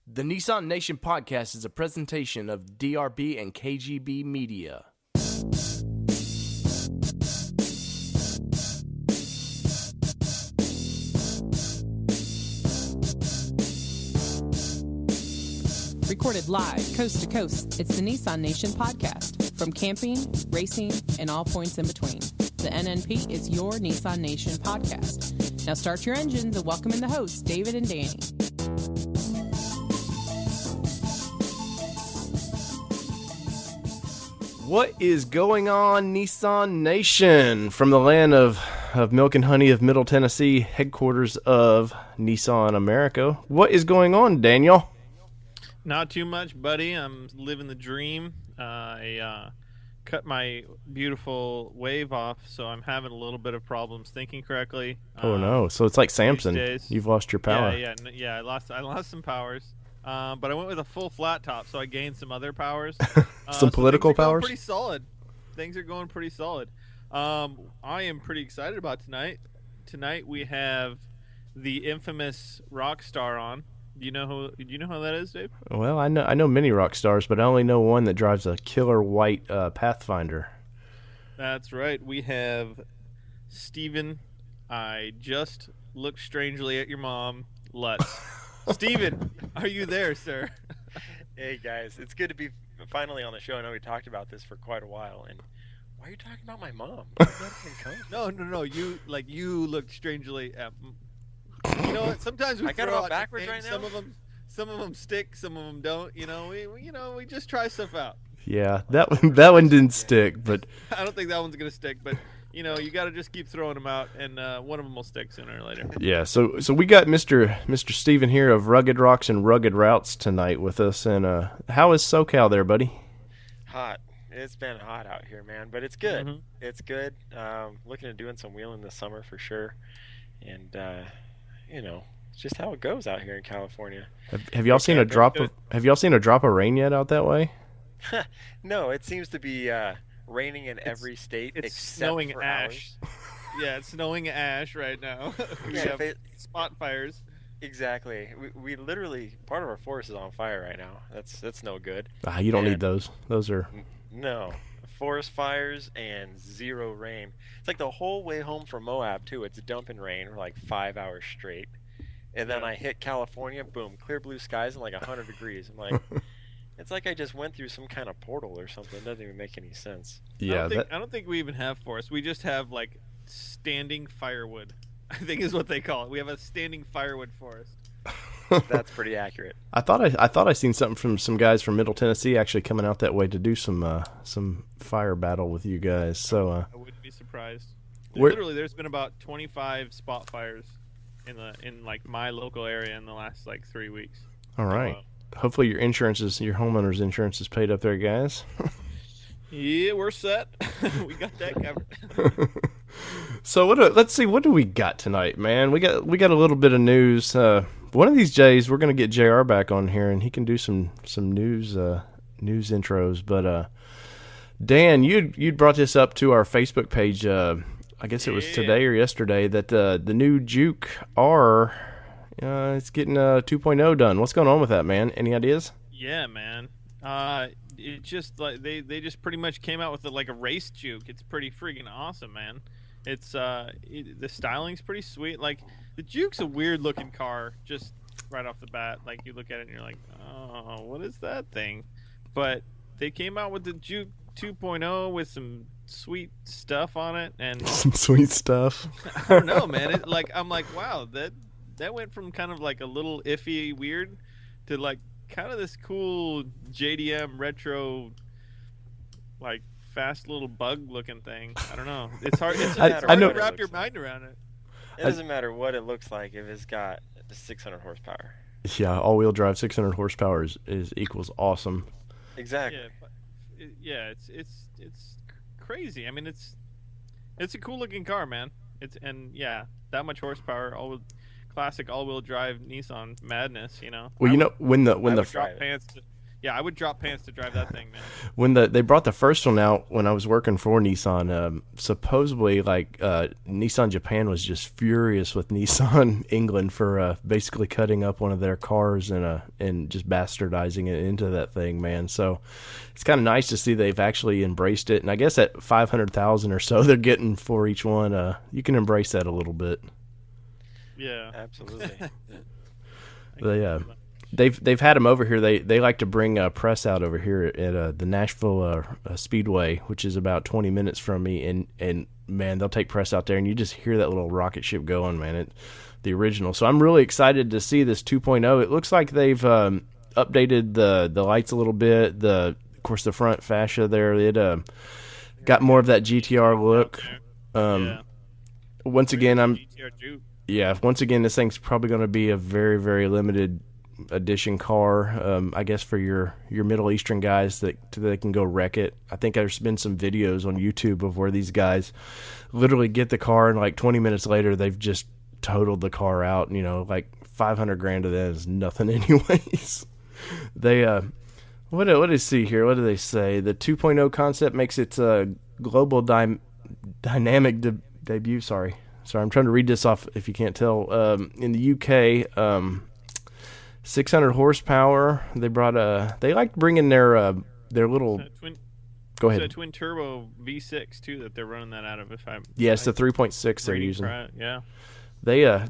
The Nissan Nation podcast is a presentation of DRB and KGB Media. Recorded live, coast to coast, it's the Nissan Nation podcast. From camping, racing, and all points in between. The NNP is your Nissan Nation podcast. Now start your engines and welcome in the hosts, David and Danny. What is going on, Nissan Nation? From the land of milk and honey of Middle Tennessee, headquarters of Nissan America. What is going on, Daniel? Not too much, buddy. I'm living the dream. I cut my beautiful wave off, so I'm having a little bit of problems thinking correctly. Oh no! So it's like Samson. You've lost your power. Yeah. I lost some powers. But I went with a full flat top, so I gained some other powers. Some political powers? Pretty solid. Things are going pretty solid. I am pretty excited about tonight. Tonight we have the infamous Rockstar on. Do you know who that is, Dave? Well, I know many rock stars, but I only know one that drives a killer white Pathfinder. That's right. We have Steven. I just looked strangely at your mom, Lutz. Steven, are you there, sir? Hey, guys. It's good to be finally on the show. I know we talked about this for quite a while. And why are you talking about my mom? No. You looked strangely at... You know what? Sometimes we got it all backwards right now. Some of them stick, some of them don't. You know, we just try stuff out. Yeah, that one didn't stick, but I don't think that one's gonna stick. But you know, you got to just keep throwing them out, and one of them will stick sooner or later. Yeah. So we got Mr. Steven here of Rugged Rocks and Rugged Routes tonight with us. And how is SoCal there, buddy? Hot. It's been hot out here, man, but it's good. Mm-hmm. It's good. Looking at doing some wheeling this summer for sure, and it's just how it goes out here in California. Have y'all seen a drop of rain yet out that way? No, it seems to be raining in every state it's except snowing for ash. ours. Yeah, it's snowing ash right now. We have spot fires. Exactly. We literally, part of our forest is on fire right now. That's no good. You don't need those. Those are no forest fires and zero rain. It's like the whole way home from Moab too. It's dumping rain for like 5 hours straight, and then I hit California. Boom, clear blue skies and like 100 degrees. I'm like, it's like I just went through some kind of portal or something. It doesn't even make any sense. Yeah, I don't think we even have forests. We just have like standing firewood, I think is what they call it. We have a standing firewood forest. That's pretty accurate. I thought I seen something from some guys from Middle Tennessee actually coming out that way to do some fire battle with you guys. So I wouldn't be surprised. Literally, there's been about 25 spot fires in like my local area in the last like 3 weeks. All right. Hopefully your homeowner's insurance is paid up there, guys. Yeah, we're set. We got that covered. So let's see, what do we got tonight, man? We got a little bit of news. One of these days we're gonna get JR back on here and he can do some news intros. But Dan, you'd brought this up to our Facebook page. I guess it was today or yesterday that the new Juke-R it's getting 2.0 done. What's going on with that, man? Any ideas? Yeah, man. It just like they just pretty much came out with like a race Juke. It's pretty freaking awesome, man. It's the styling's pretty sweet. Like the Juke's a weird looking car just right off the bat. Like you look at it and you're like, oh, what is that thing? But they came out with the Juke 2.0 with some sweet stuff on it and some sweet stuff. I don't know, man. I'm like, wow, that went from kind of like a little iffy weird to like kind of this cool JDM retro, like fast little bug looking thing. I don't know. It's hard. It's hard to wrap your mind around it. It doesn't matter what it looks like if it's got 600 horsepower. Yeah, all-wheel drive 600 horsepower is equals awesome. Exactly. Yeah, it's crazy. I mean, it's a cool looking car, man. That much horsepower, classic all-wheel drive Nissan madness, you know. Well, when the drop pants Yeah, I would drop pants to drive that thing, man. When they brought the first one out, when I was working for Nissan, supposedly Nissan Japan was just furious with Nissan England for basically cutting up one of their cars and just bastardizing it into that thing, man. So it's kind of nice to see they've actually embraced it. And I guess at 500,000 or so they're getting for each one, you can embrace that a little bit. Yeah, Absolutely. They've had them over here. They like to bring press out over here at the Nashville Speedway, which is about 20 minutes from me. And man, they'll take press out there, and you just hear that little rocket ship going, man. The original. So I'm really excited to see this 2.0. It looks like they've updated the lights a little bit. Of course, the front fascia there. It got more of that GTR look. Once again, once again, this thing's probably going to be a very, very limited edition car, I guess, for your Middle Eastern guys that they can go wreck it. I think there's been some videos on YouTube of where these guys literally get the car and like 20 minutes later they've just totaled the car out. You know, like 500 grand of that is nothing anyways. They what do they see here? What do they say? The 2.0 concept makes its global dynamic debut. Sorry, I'm trying to read this off if you can't tell. In the UK, 600 horsepower. They brought they like bringing their little. Go ahead. It's a twin turbo V6 too that they're running that out of. It's the 3.6 they're using. Yeah.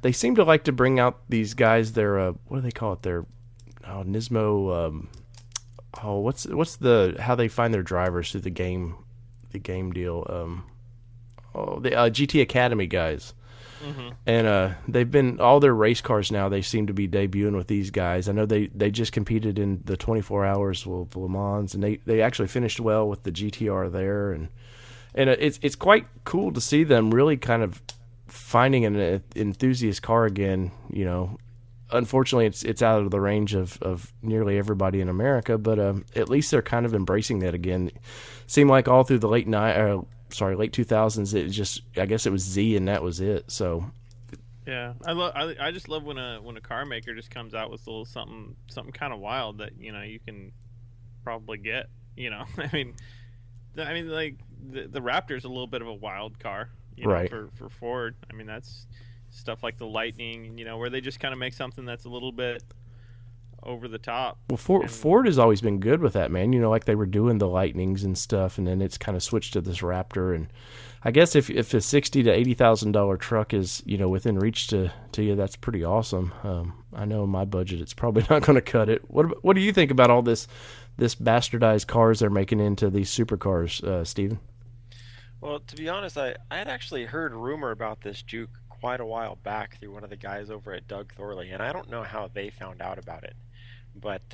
They seem to like to bring out these guys. Their what do they call it? Their Nismo. What's the how they find their drivers through the game deal? The GT Academy guys. Mm-hmm. And they've been all their race cars now. They seem to be debuting with these guys. I know they just competed in the 24 hours with Le Mans, and they actually finished well with the GT-R there. And it's quite cool to see them really kind of finding an enthusiast car again. You know, unfortunately, it's out of the range of nearly everybody in America, but at least they're kind of embracing that again. Seemed like all through the late 2000s, it just, I guess it was Z and that was it. So yeah, I just love when a car maker just comes out with a little something kind of wild that, you know, you can probably get, you know. I mean like the Raptor's a little bit of a wild car, you know, right, for Ford. I mean, that's stuff like the Lightning, you know, where they just kind of make something that's a little bit over the top. Well, Ford has always been good with that, man. You know, like they were doing the Lightnings and stuff, and then it's kind of switched to this Raptor. And I guess if a $60,000 to $80,000 truck is, you know, within reach to you, that's pretty awesome. I know in my budget it's probably not going to cut it. What do you think about all this bastardized cars they're making into these supercars, Steven? Well, to be honest, I had actually heard rumor about this Juke quite a while back through one of the guys over at Doug Thorley, and I don't know how they found out about it. But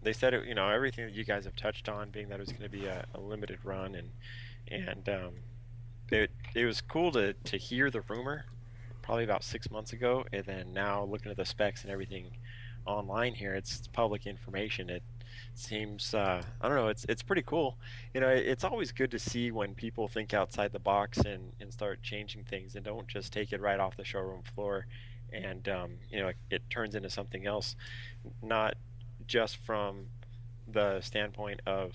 they said it, you know, everything that you guys have touched on, being that it was going to be a limited run, and it was cool to hear the rumor probably about 6 months ago, and then now looking at the specs and everything online here, it's public information. It seems I don't know, it's pretty cool. You know, it's always good to see when people think outside the box and start changing things and don't just take it right off the showroom floor and you know, it turns into something else, not just from the standpoint of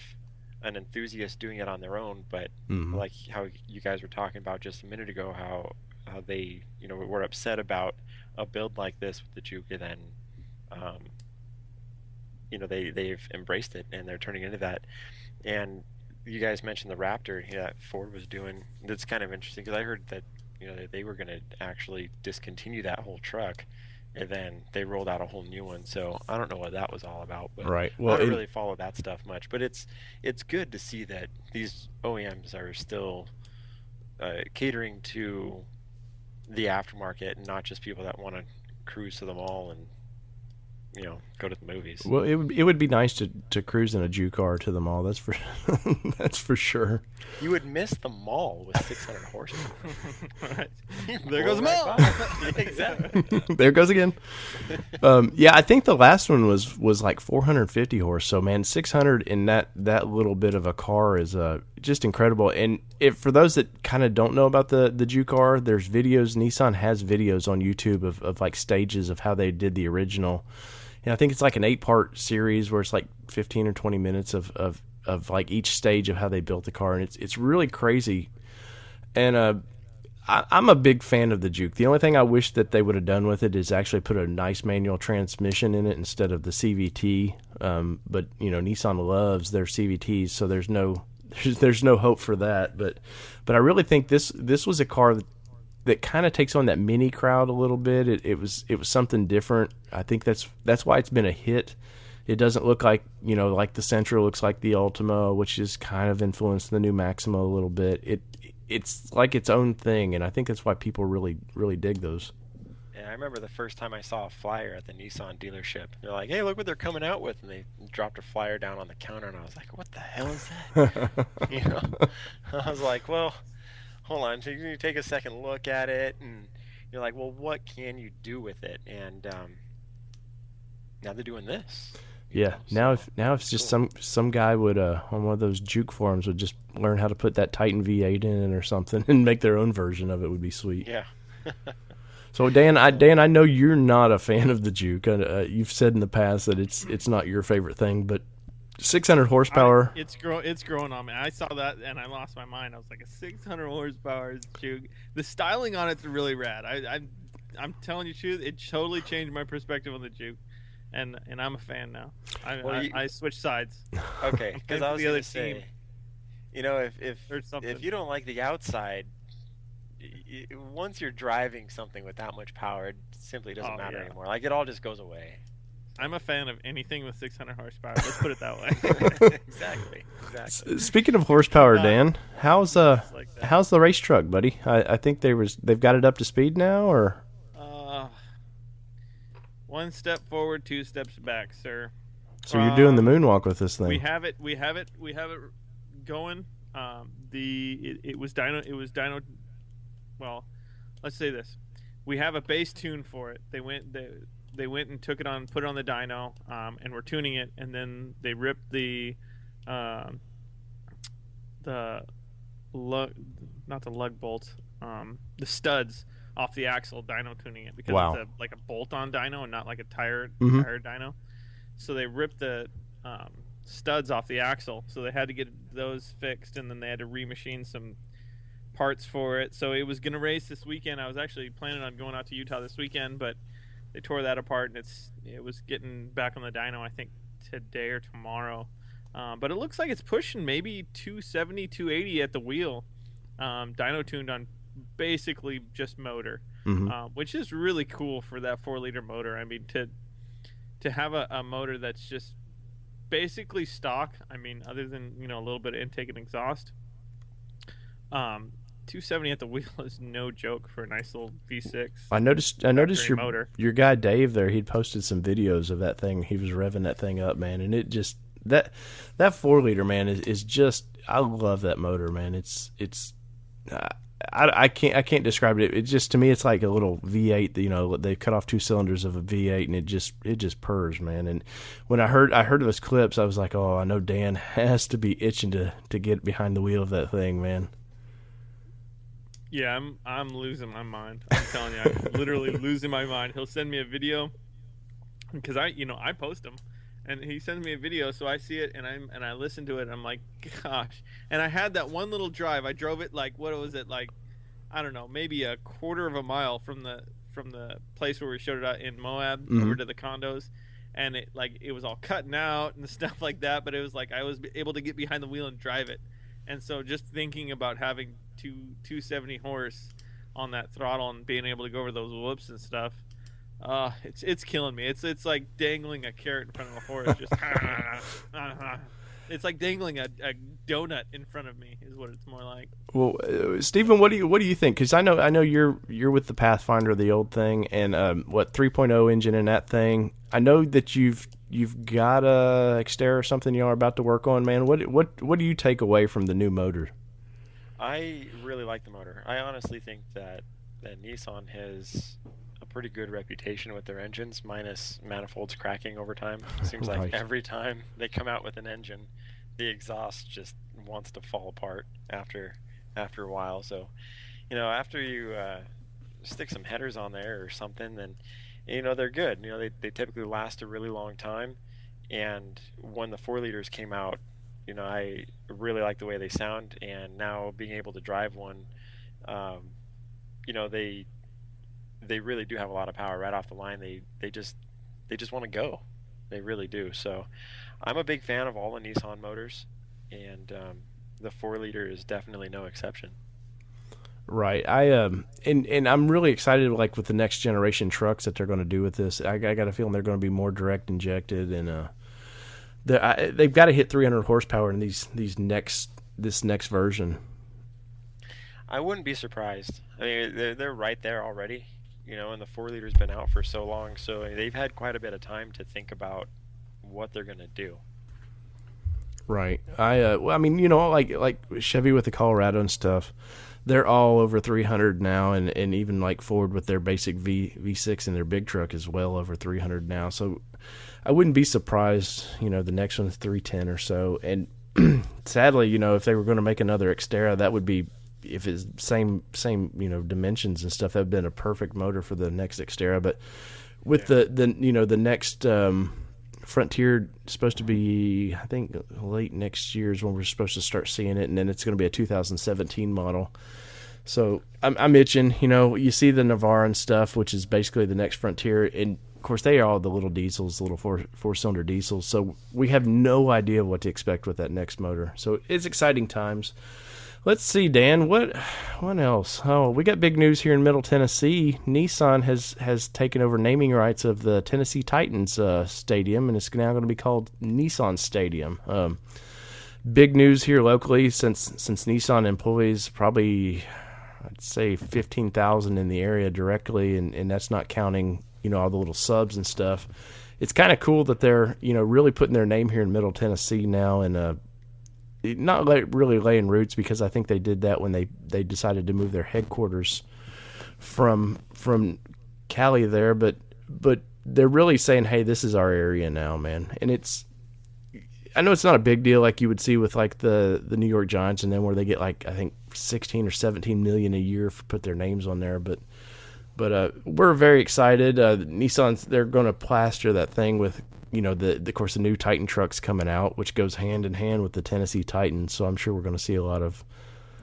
an enthusiast doing it on their own, but like how you guys were talking about just a minute ago, how they, you know, were upset about a build like this with the Juke, and then you know, they've embraced it and they're turning into that. And you guys mentioned the Raptor, you know, that Ford was doing. That's kind of interesting because I heard that, you know, they were going to actually discontinue that whole truck, and then they rolled out a whole new one. So I don't know what that was all about. But right. Well, I don't really follow that stuff much. But it's good to see that these OEMs are still catering to the aftermarket and not just people that want to cruise to the mall and, you know, go to the movies. Well, it would be nice to cruise in a Juke-R to the mall. That's for sure. You would miss the mall with 600 horsepower. Right. There goes the mall. Exactly. There goes again. Yeah, I think the last one was like 450 horse. So man, 600 in that little bit of a car is just incredible. And for those that kind of don't know about the Juke-R, there's videos. Nissan has videos on YouTube of like stages of how they did the original. And I think it's like an 8-part series where it's like 15 or 20 minutes of like each stage of how they built the car, and it's really crazy. And I'm a big fan of the Juke. The only thing I wish that they would have done with it is actually put a nice manual transmission in it instead of the CVT. But Nissan loves their CVTs, so there's no hope for that. But I really think this was a car that kind of takes on that mini crowd a little bit. It was something different. I think that's why it's been a hit. It doesn't look like like the Sentra looks like the Ultima, which is kind of influenced the new Maxima a little bit. It's like its own thing, and I think that's why people really, really dig those. Yeah, I remember the first time I saw a flyer at the Nissan dealership. They're like, "Hey, look what they're coming out with," and they dropped a flyer down on the counter, and I was like, "What the hell is that?" I was like, "Well, hold on." So you take a second look at it, and you're like, "Well, what can you do with it?" And now they're doing this. Yeah, now if just cool. some guy would on one of those Juke forums would just learn how to put that Titan V8 in it or something and make their own version of it, would be sweet. Yeah. So Dan, I know you're not a fan of the Juke. You've said in the past that it's not your favorite thing, but 600 horsepower. It's growing on me. I saw that and I lost my mind. I was like, a 600 horsepower Juke. The styling on it's really rad. I'm telling you the truth, it totally changed my perspective on the Juke. And I'm a fan now. I switched sides. Okay, because I was going to say, team. if you don't like the outside, once you're driving something with that much power, it simply doesn't matter anymore. Like, it all just goes away. I'm a fan of anything with 600 horsepower. Let's put it that way. Exactly. Speaking of horsepower, Dan, how's the race truck, buddy? I think they've got it up to speed now, or? One step forward, two steps back, sir. So you're doing the moonwalk with this thing. We have it going. It was dyno. Well, let's say this: we have a base tune for it. They went and took it on, put it on the dyno, and we're tuning it. And then they ripped the lug bolts, the studs off the axle, dyno tuning it, because it's like a bolt-on dyno and not like a tire dyno. So they ripped the studs off the axle, so they had to get those fixed, and then they had to remachine some parts for it. So it was going to race this weekend. I was actually planning on going out to Utah this weekend, but they tore that apart, and it was getting back on the dyno, I think, today or tomorrow. But it looks like it's pushing maybe 270, 280 at the wheel, dyno tuned on basically just motor, which is really cool for that 4-liter motor. I mean, to have a motor that's just basically stock, I mean, other than a little bit of intake and exhaust, 270 at the wheel is no joke for a nice little V6. I noticed your guy Dave there, he'd posted some videos of that thing. He was revving that thing up, man, and it just that 4-liter, man, is just, I love that motor, man. It's I can't describe it. It just, to me, it's like a little V8. They cut off 2 cylinders of a V8, and it just purrs, man. And when I heard those clips, I was like, oh, I know Dan has to be itching to get behind the wheel of that thing, man. Yeah, I'm losing my mind. I'm telling you, I'm literally losing my mind. He'll send me a video because I post them, and he sends me a video, so I see it and I listen to it. And I'm like, gosh. And I had that one little drive. I drove it like, what was it, like, I don't know, maybe a quarter of a mile from the place where we showed it out in Moab over to the condos, and it was all cutting out and stuff like that. But it was like I was able to get behind the wheel and drive it. And so just thinking about having 270 horse on that throttle and being able to go over those whoops and stuff, it's killing me. It's like dangling a carrot in front of a horse. Just it's like dangling a donut in front of me is what it's more like. Well, Stephen, what do you think? Because I know you're with the Pathfinder, the old thing, and 3.0 engine in that thing. I know that you've got a Xterra or something you are about to work on, man. What do you take away from the new motor? I really like the motor. I honestly think that Nissan has a pretty good reputation with their engines, minus manifolds cracking over time. It seems like every time they come out with an engine, the exhaust just wants to fall apart after a while. So, after you stick some headers on there or something, then they're good. They typically last a really long time, And when the 4-liters came out, I really like the way they sound, and now being able to drive one, they really do have a lot of power right off the line. They just want to go. They really do. So I'm a big fan of all the Nissan motors, and the 4-liter is definitely no exception. Right. And I'm really excited, like, with the next generation trucks that they're going to do with this. I got a feeling they're going to be more direct injected, and they've got to hit 300 horsepower in this next version. I wouldn't be surprised. I mean, they're right there already, and the 4-liter's been out for so long, so they've had quite a bit of time to think about what they're going to do. Right. I mean, like Chevy with the Colorado and stuff, they're all over 300 now, and even like Ford with their basic V6 and their big truck is well over 300 now. So I wouldn't be surprised, the next one's 310 or so. And sadly, if they were going to make another Xterra, that would be, if it's same dimensions and stuff, that would have been a perfect motor for the next Xterra. But with the next Frontier, supposed to be, I think, late next year is when we're supposed to start seeing it, and then it's going to be a 2017 model. So I'm itching. You see the Navara and stuff, which is basically the next Frontier, and of course they are all the little diesels, little four-cylinder diesels. So we have no idea what to expect with that next motor. So it's exciting times. Let's see, Dan, what else? Oh, we got big news here in Middle Tennessee. Nissan has taken over naming rights of the Tennessee Titans stadium, and it's now going to be called Nissan Stadium. Big news here locally, since Nissan employs probably, I'd say, 15,000 in the area directly, and that's not counting, all the little subs and stuff. It's kind of cool that they're, really putting their name here in Middle Tennessee now, and not really laying roots, because I think they did that when they decided to move their headquarters from Cali there, but they're really saying, hey, this is our area now, man. And I know it's not a big deal like you would see with like the New York Giants, and then where they get like, I think 16 or 17 million a year for put their names on there, but we're very excited. Nissan's, they're going to plaster that thing with, of course, the new Titan trucks coming out, which goes hand in hand with the Tennessee Titans. So I'm sure we're going to see a lot of.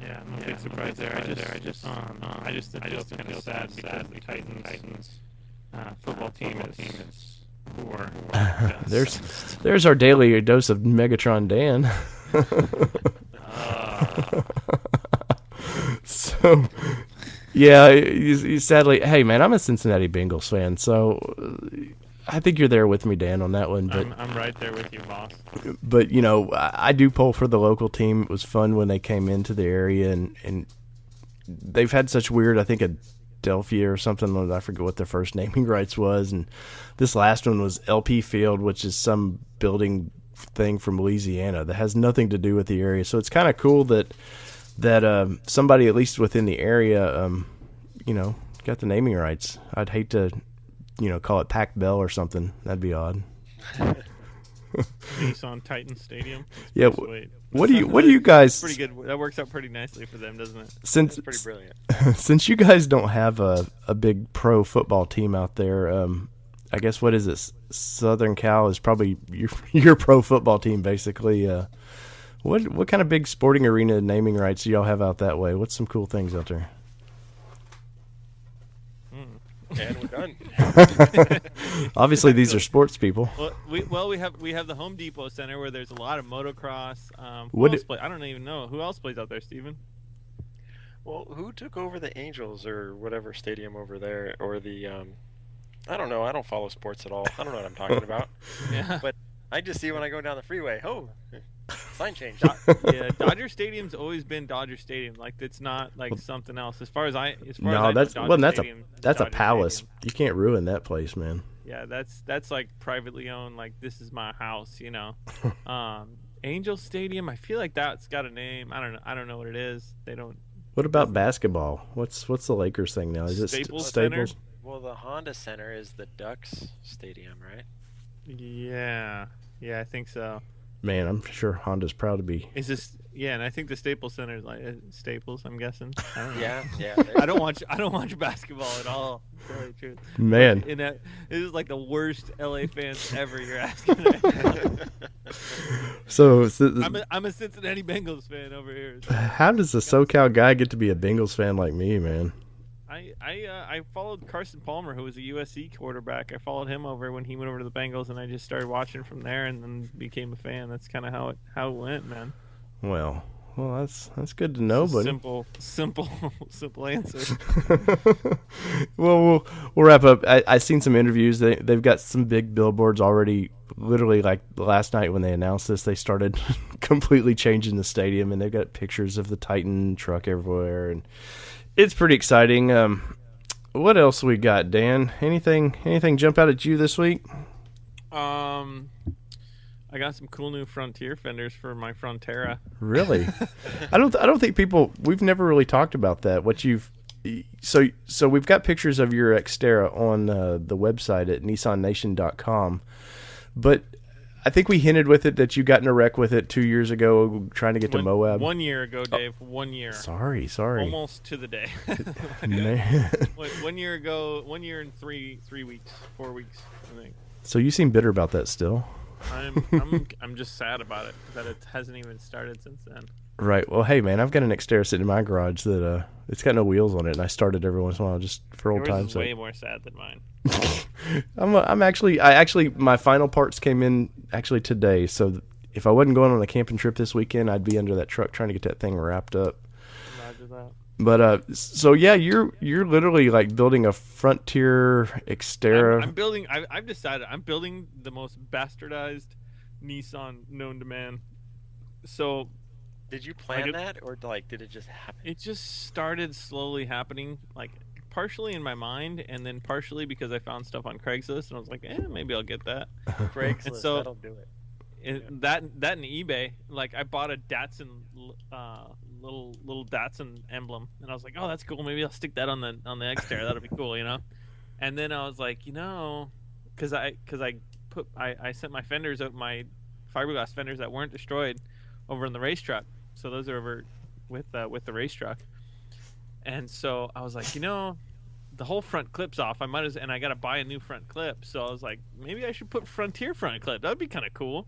Yeah, no big surprise there. I just think it's kind of sad because the Titans football team is poor. There's our daily dose of Megatron Dan. So. Yeah, you sadly, hey man, I'm a Cincinnati Bengals fan, so I think you're there with me, Dan, on that one. But I'm right there with you, boss. But I do pull for the local team. It was fun when they came into the area, and they've had such weird, I think, Adelphia or something. I forget what their first naming rights was, and this last one was LP Field, which is some building thing from Louisiana that has nothing to do with the area. So it's kind of cool that somebody, at least within the area, got the naming rights. I'd hate to, call it Pac Bell or something. That'd be odd. Nissan Titan Stadium. Yeah. What do you guys? Pretty good. That works out pretty nicely for them, doesn't it? That's pretty brilliant. Since you guys don't have a big pro football team out there, I guess what is this? Southern Cal is probably your pro football team, basically. What kind of big sporting arena naming rights do y'all have out that way? What's some cool things out there? And we're done. Obviously, these are sports people. Well, we have the Home Depot Center where there's a lot of motocross. I don't even know who else plays out there, Steven. Well, who took over the Angels or whatever stadium over there, or the I don't know. I don't follow sports at all. I don't know what I'm talking about. Yeah. But I just see when I go down the freeway. Oh, sign change. Yeah, Dodger Stadium's always been Dodger Stadium. Like, it's not like something else. As far as I know, that's a palace. Stadium. You can't ruin that place, man. Yeah, that's like privately owned. Like, this is my house, Angel Stadium, I feel like that's got a name. I don't know what it is. They don't. What about basketball? What's the Lakers thing now? Is it Staples Staples? Center? Well, the Honda Center is the Ducks Stadium, right? Yeah, I think so. Man, I'm sure Honda's proud to be. Is this? Yeah, and I think the Staples Center is like Staples. I'm guessing. I don't know. Yeah. I don't watch basketball at all. To tell you the truth. Man. And it is like the worst LA fans ever. You're asking. So I'm a Cincinnati Bengals fan over here. So. How does a SoCal guy get to be a Bengals fan like me, man? I followed Carson Palmer, who was a USC quarterback. I followed him over when he went over to the Bengals, and I just started watching from there, and then became a fan. That's kind of how it went, man. Well, that's good to know, buddy. Simple answer. Well, we'll wrap up. I seen some interviews. They've got some big billboards already. Literally, like last night when they announced this, they started completely changing the stadium, and they've got pictures of the Titan truck everywhere, and it's pretty exciting. What else we got, Dan? Anything jump out at you this week? I got some cool new Frontier fenders for my Frontera. Really? I don't think we've never really talked about that. So we've got pictures of your Xterra on the website at nissannation.com, but I think we hinted with it that you got in a wreck with it 2 years ago trying to get to Moab. 1 year ago, Dave. 1 year. Sorry. Almost to the day. Man. 1 year ago, 1 year and 3 weeks, 4 weeks, I think. So you seem bitter about that still. I'm just sad about it that it hasn't even started since then. Right. Well, hey man, I've got an Xterra sitting in my garage that it's got no wheels on it, and I start it every once in a while just for old times' sake. Way more sad than mine. My final parts came in actually today, so if I wasn't going on a camping trip this weekend, I'd be under that truck trying to get that thing wrapped up. Imagine that. But so yeah, you're literally like building a Frontier Xterra. I'm building. I've decided I'm building the most bastardized Nissan known to man. So, did you plan that, or did it just happen? It just started slowly happening, like partially in my mind, and then partially because I found stuff on Craigslist, and I was like, maybe I'll get that. Craigslist, so, that'll do it. That and eBay, like I bought a Datsun little Datsun emblem, and I was like, oh, that's cool. Maybe I'll stick that on the Xterra. That'll be cool, And then I was like, because I sent my fenders out, my fiberglass fenders that weren't destroyed, over in the race truck. So those are over with the race truck. And so I was like, the whole front clip's off. And I got to buy a new front clip. So I was like, maybe I should put Frontier front clip. That'd be kind of cool.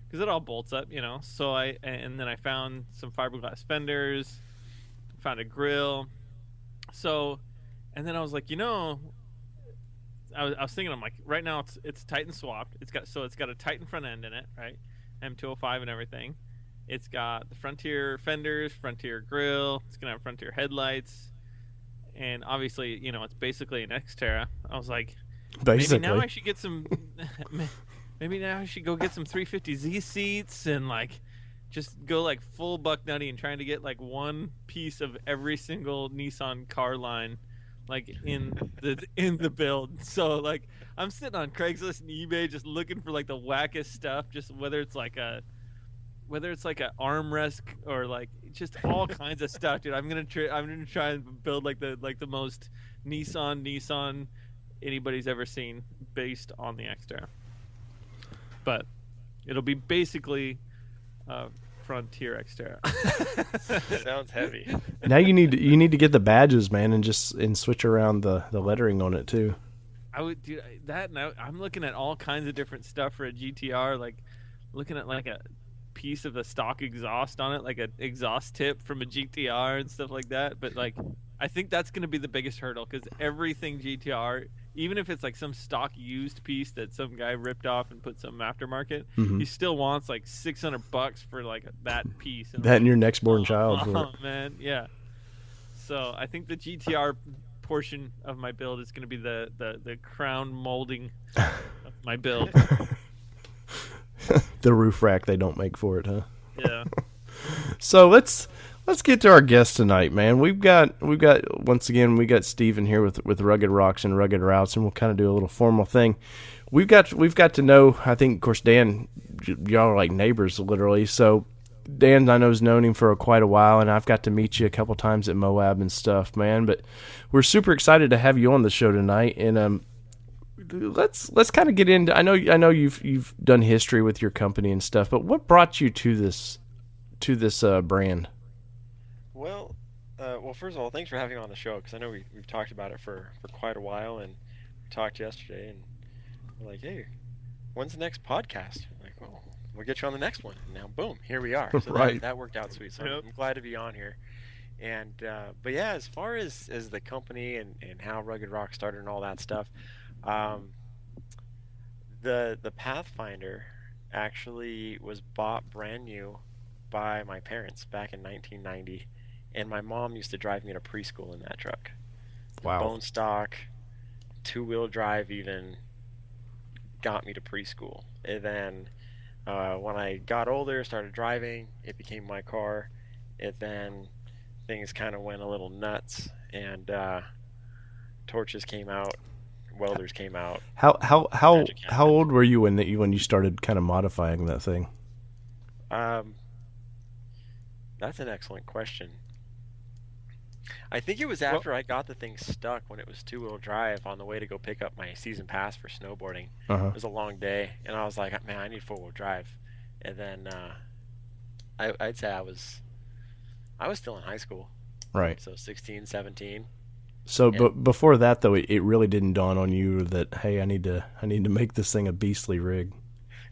Because it all bolts up, So then I found some fiberglass fenders, found a grill. So, and then I was like, I was thinking, I'm like, right now it's Titan swapped. It's got a Titan front end in it, right? M205 and everything. It's got the Frontier fenders, Frontier grill. It's gonna have Frontier headlights, and obviously, it's basically an Xterra. I was like, maybe now I should get some. Maybe now I should go get some 350Z seats and just go full buck nutty and trying to get one piece of every single Nissan car line in the build. So I'm sitting on Craigslist and eBay just looking for the wackest stuff, just whether it's like a armrest or just all kinds of stuff, dude. I'm gonna try and build the most Nissan anybody's ever seen based on the Xterra. But it'll be basically Frontier Xterra. Sounds heavy. Now you need to get the badges, man, and switch around the lettering on it too. I would do that. Now I'm looking at all kinds of different stuff for a GTR, looking at a piece of the stock exhaust on it, like an exhaust tip from a GTR and stuff like that. But I think that's going to be the biggest hurdle, because everything GTR, even if it's some stock used piece that some guy ripped off and put some aftermarket, he still wants $600 for that piece. And that and your next born child. Oh man, yeah. So I think the GTR portion of my build is going to be the crown molding of my build. The roof rack they don't make for it, huh? Yeah. So let's get to our guest tonight, man. We've got once again we got Steven here with Rugged Rocks and Rugged Routes, and we'll kind of do a little formal thing. We've got to know. I think, of course, Dan, y'all are like neighbors literally. So Dan, I know, has known him for quite a while, and I've got to meet you a couple times at Moab and stuff, man. But we're super excited to have you on the show tonight, and let's kind of get into. I know you've done history with your company and stuff, but what brought you to to this brand? Well, first of all, thanks for having me on the show, because I know we've talked about it for quite a while, and we talked yesterday, and we're like, hey, when's the next podcast? I'm like, well, we'll get you on the next one. And now, boom, here we are. So Right. that worked out sweet. So Yep. I'm glad to be on here. And but yeah, as far as the company and how Rugged Rocks started and all that stuff, the Pathfinder actually was bought brand new by my parents back in 1990, and my mom used to drive me to preschool in that truck. Wow. Bone stock, 2-wheel drive even got me to preschool. And then when I got older, started driving, it became my car. And then things kind of went a little nuts, and torches came out, welders came out. How old were you when you started kind of modifying that thing? That's an excellent question. I think it was after I got the thing stuck when it was 2-wheel drive on the way to go pick up my season pass for snowboarding. Uh-huh. It was a long day, and I was like, man, I need 4-wheel drive. And then I'd say I was still in high school, Right. so 16, 17. So, but before that though, it really didn't dawn on you that, hey, I need to make this thing a beastly rig.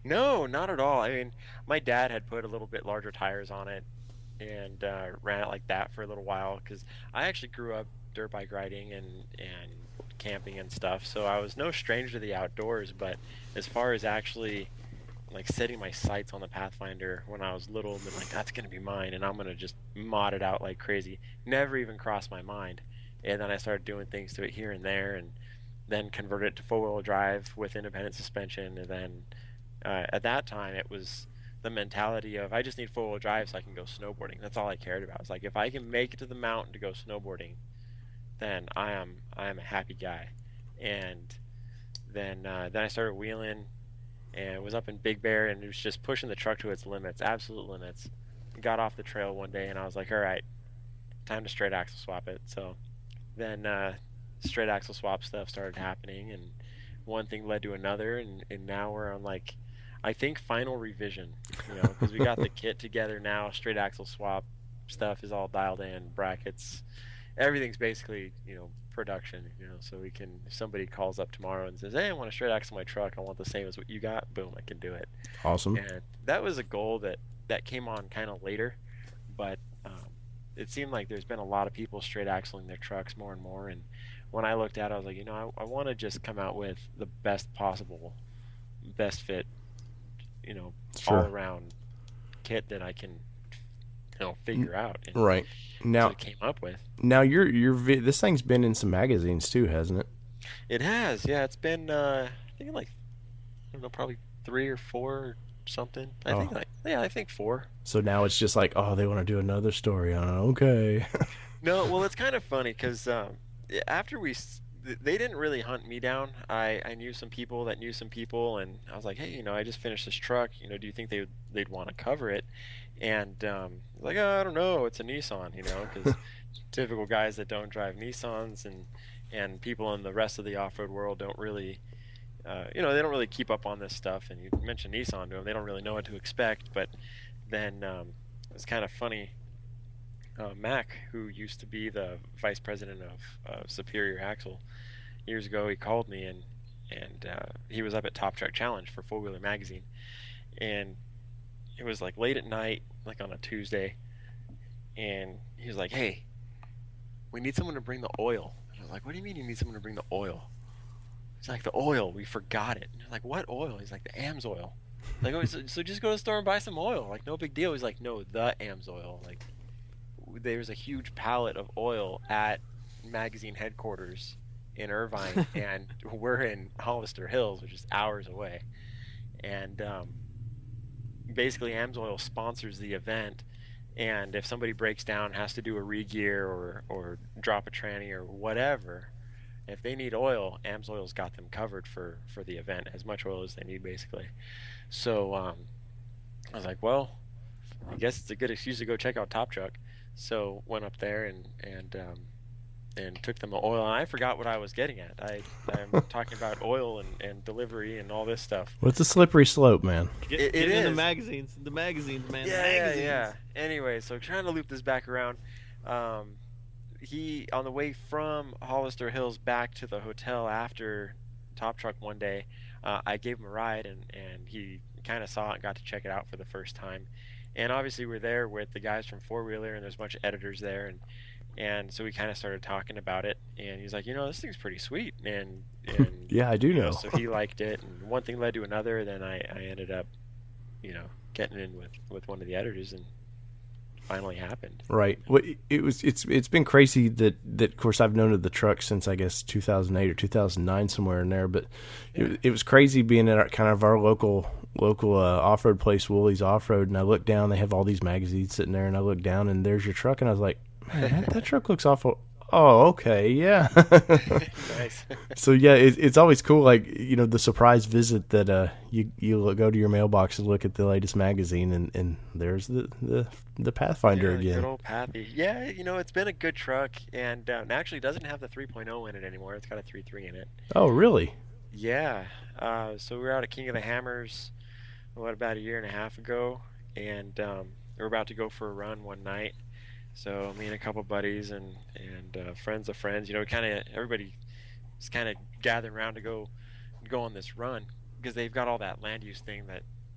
No, not at all. I mean, my dad had put a little bit larger tires on it and ran it like that for a little while, because I actually grew up dirt bike riding and camping and stuff, so I was no stranger to the outdoors. But as far as actually like setting my sights on the Pathfinder when I was little and been like, that's gonna be mine and I'm gonna just mod it out like crazy, never even crossed my mind. And then I started doing things to it here and there, and then converted it to 4-wheel drive with independent suspension. And then at that time it was the mentality of, I just need 4-wheel drive so I can go snowboarding. That's all I cared about. It's like, if I can make it to the mountain to go snowboarding, then I am a happy guy. And then I started wheeling and was up in Big Bear, and it was just pushing the truck to its limits, absolute limits. Got off the trail one day and I was like, all right, time to straight axle swap it. So then straight axle swap stuff started happening, and one thing led to another, and now we're on, like, I think final revision, because we got the kit together now. Straight axle swap stuff is all dialed in, brackets, everything's basically production, so we can, if somebody calls up tomorrow and says, hey, I want a straight axle my truck, I want the same as what you got, boom, I can do it. Awesome. And that was a goal that came on kind of later, but it seemed like there's been a lot of people straight axling their trucks more and more. And when I looked at it, I was like, I want to just come out with the best possible, best fit, Sure. all around kit that I can, figure out. And Right. Now, what I came up with. Now this thing's been in some magazines too, hasn't it? It has, yeah. It's been, I think like, I don't know, probably 3 or 4 or something. I think 4. So now it's just like, oh, they want to do another story on it. Okay. No, well, it's kind of funny because after they didn't really hunt me down. I knew some people that knew some people, and I was like, hey, I just finished this truck. Do you think they'd want to cover it? And like, oh, I don't know, it's a Nissan, because typical guys that don't drive Nissans and people in the rest of the off-road world don't really, they don't really keep up on this stuff. And you mention Nissan to them, they don't really know what to expect. But then it's kind of funny. Mac, who used to be the vice president of Superior Axle, years ago, he called me and he was up at Top Truck Challenge for 4-Wheeler Magazine, and it was like late at night, like on a Tuesday, and he was like, hey, we need someone to bring the oil. And I was like, what do you mean you need someone to bring the oil? He's like, the oil, we forgot it. And I was like, what oil? He's like, the AMS oil. Like, oh, so just go to the store and buy some oil, like, no big deal. He's like, no, the AMS oil. Like, there's a huge pallet of oil at magazine headquarters in Irvine, and we're in Hollister Hills, which is hours away. And basically, AMSOIL sponsors the event, and if somebody breaks down, has to do a re-gear or drop a tranny or whatever, if they need oil, AMSOIL's got them covered for the event, as much oil as they need, basically. So I was like, well, I guess it's a good excuse to go check out Top Truck. So went up there and and took them oil, and I forgot what I was getting at. I'm talking about oil and delivery and all this stuff. Well, it's a slippery slope, man. Get It in is. the magazines, man. Yeah, magazines. yeah. Anyway, so trying to loop this back around, he on the way from Hollister Hills back to the hotel after Top Truck one day, I gave him a ride, and he kind of saw it and got to check it out for the first time. And obviously we're there with the guys from Four Wheeler, and there's a bunch of editors there, and so we kind of started talking about it, and he's like, this thing's pretty sweet, and Yeah, I do know. so he liked it, and one thing led to another. Then I ended up, getting in with one of the editors, and finally happened. Right. Well, it's been crazy that of course I've known of the truck since I guess 2008 or 2009, somewhere in there. But it was crazy being at our local off-road place, Wooley's Off-Road, and I looked down. They have all these magazines sitting there, and I looked down, and there's your truck, and I was like, man, that truck looks awful. Oh, okay, yeah. Nice. So yeah, it's always cool, like the surprise visit that you go to your mailbox and look at the latest magazine, and there's the Pathfinder again. Good old Pathy. Yeah, it's been a good truck, and it actually doesn't have the 3.0 in it anymore. It's got a 3.3 in it. Oh, really? Yeah. So we were out at King of the Hammers, about a year and a half ago, and we were about to go for a run one night. So me and a couple buddies and friends of friends, everybody was kind of gathering around to go on this run, because they've got all that land use thing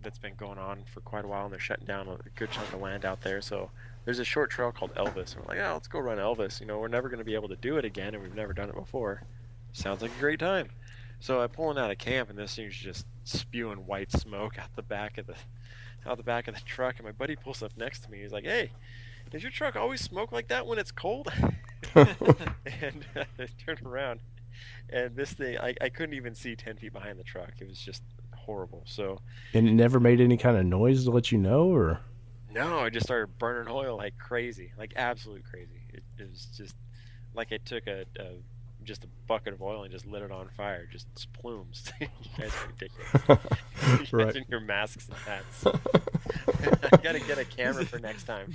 that's been going on for quite a while, and they're shutting down a good chunk of land out there. So there's a short trail called Elvis, and we're like, let's go run Elvis. We're never going to be able to do it again, and we've never done it before. Sounds like a great time. So I'm pulling out of camp, and this thing's just spewing white smoke out the back of the truck, and my buddy pulls up next to me. He's like, "Hey, does your truck always smoke like that when it's cold?" And I turned around, and this thing, I couldn't even see 10 feet behind the truck. It was just horrible. So, And it never made any kind of noise to let you know, or? no, I just started burning oil like crazy, like absolute crazy. It was just like I took just a bucket of oil and just lit it on fire, just plumes. You guys are ridiculous. You guys in your masks and hats. I gotta get a camera for next time.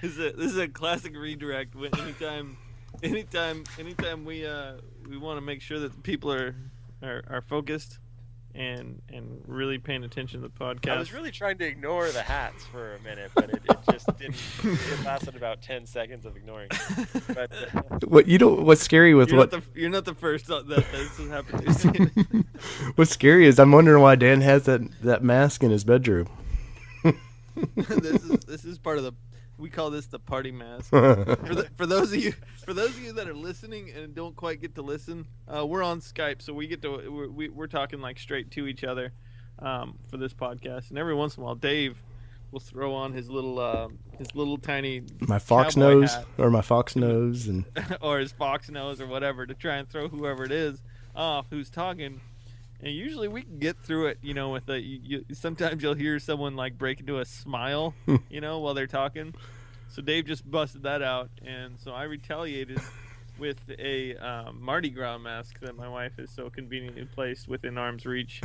This is a classic redirect. Anytime we want to make sure that people are focused and really paying attention to the podcast. I was really trying to ignore the hats for a minute, but it just didn't. It lasted about 10 seconds of ignoring it. But What's scary with you're not the first that this has happened to. What's scary is I'm wondering why Dan has that mask in his bedroom. This is part of the. We call this the party mask. For those of you that are listening and don't quite get to listen, we're on Skype, so we get to we're talking like straight to each other for this podcast. And every once in a while, Dave will throw on his little tiny my fox cowboy nose hat. or my fox nose and or his fox nose or whatever to try and throw whoever it is off who's talking. And usually we can get through it, with sometimes you'll hear someone like break into a smile, while they're talking. So Dave just busted that out, and so I retaliated with a Mardi Gras mask that my wife has so conveniently placed within arm's reach.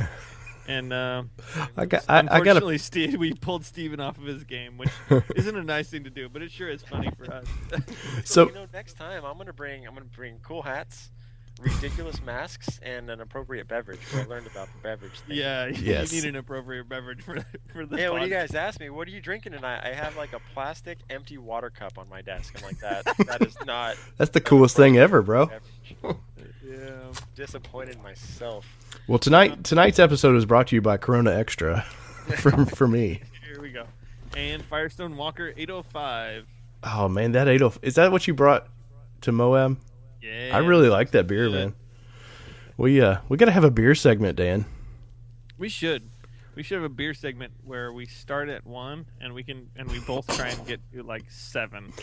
And unfortunately, we pulled Steven off of his game, which isn't a nice thing to do, but it sure is funny for us. So next time I'm gonna bring cool hats, ridiculous masks, and an appropriate beverage. I learned about the beverage thing. Yeah, yes. You need an appropriate beverage for the. Yeah, when you guys ask me, what are you drinking tonight? I have like a plastic empty water cup on my desk. I'm like, that is not. That's the coolest thing ever, bro. Yeah. Disappointed in myself. Well, tonight's episode is brought to you by Corona Extra, for me. Here we go. And Firestone Walker 805. Oh man, that 805, is that what you brought to Moab? Yeah. I really like that beer, man. We gotta have a beer segment, Dan. We should have a beer segment where we start at 1 and we both try and get to like 7.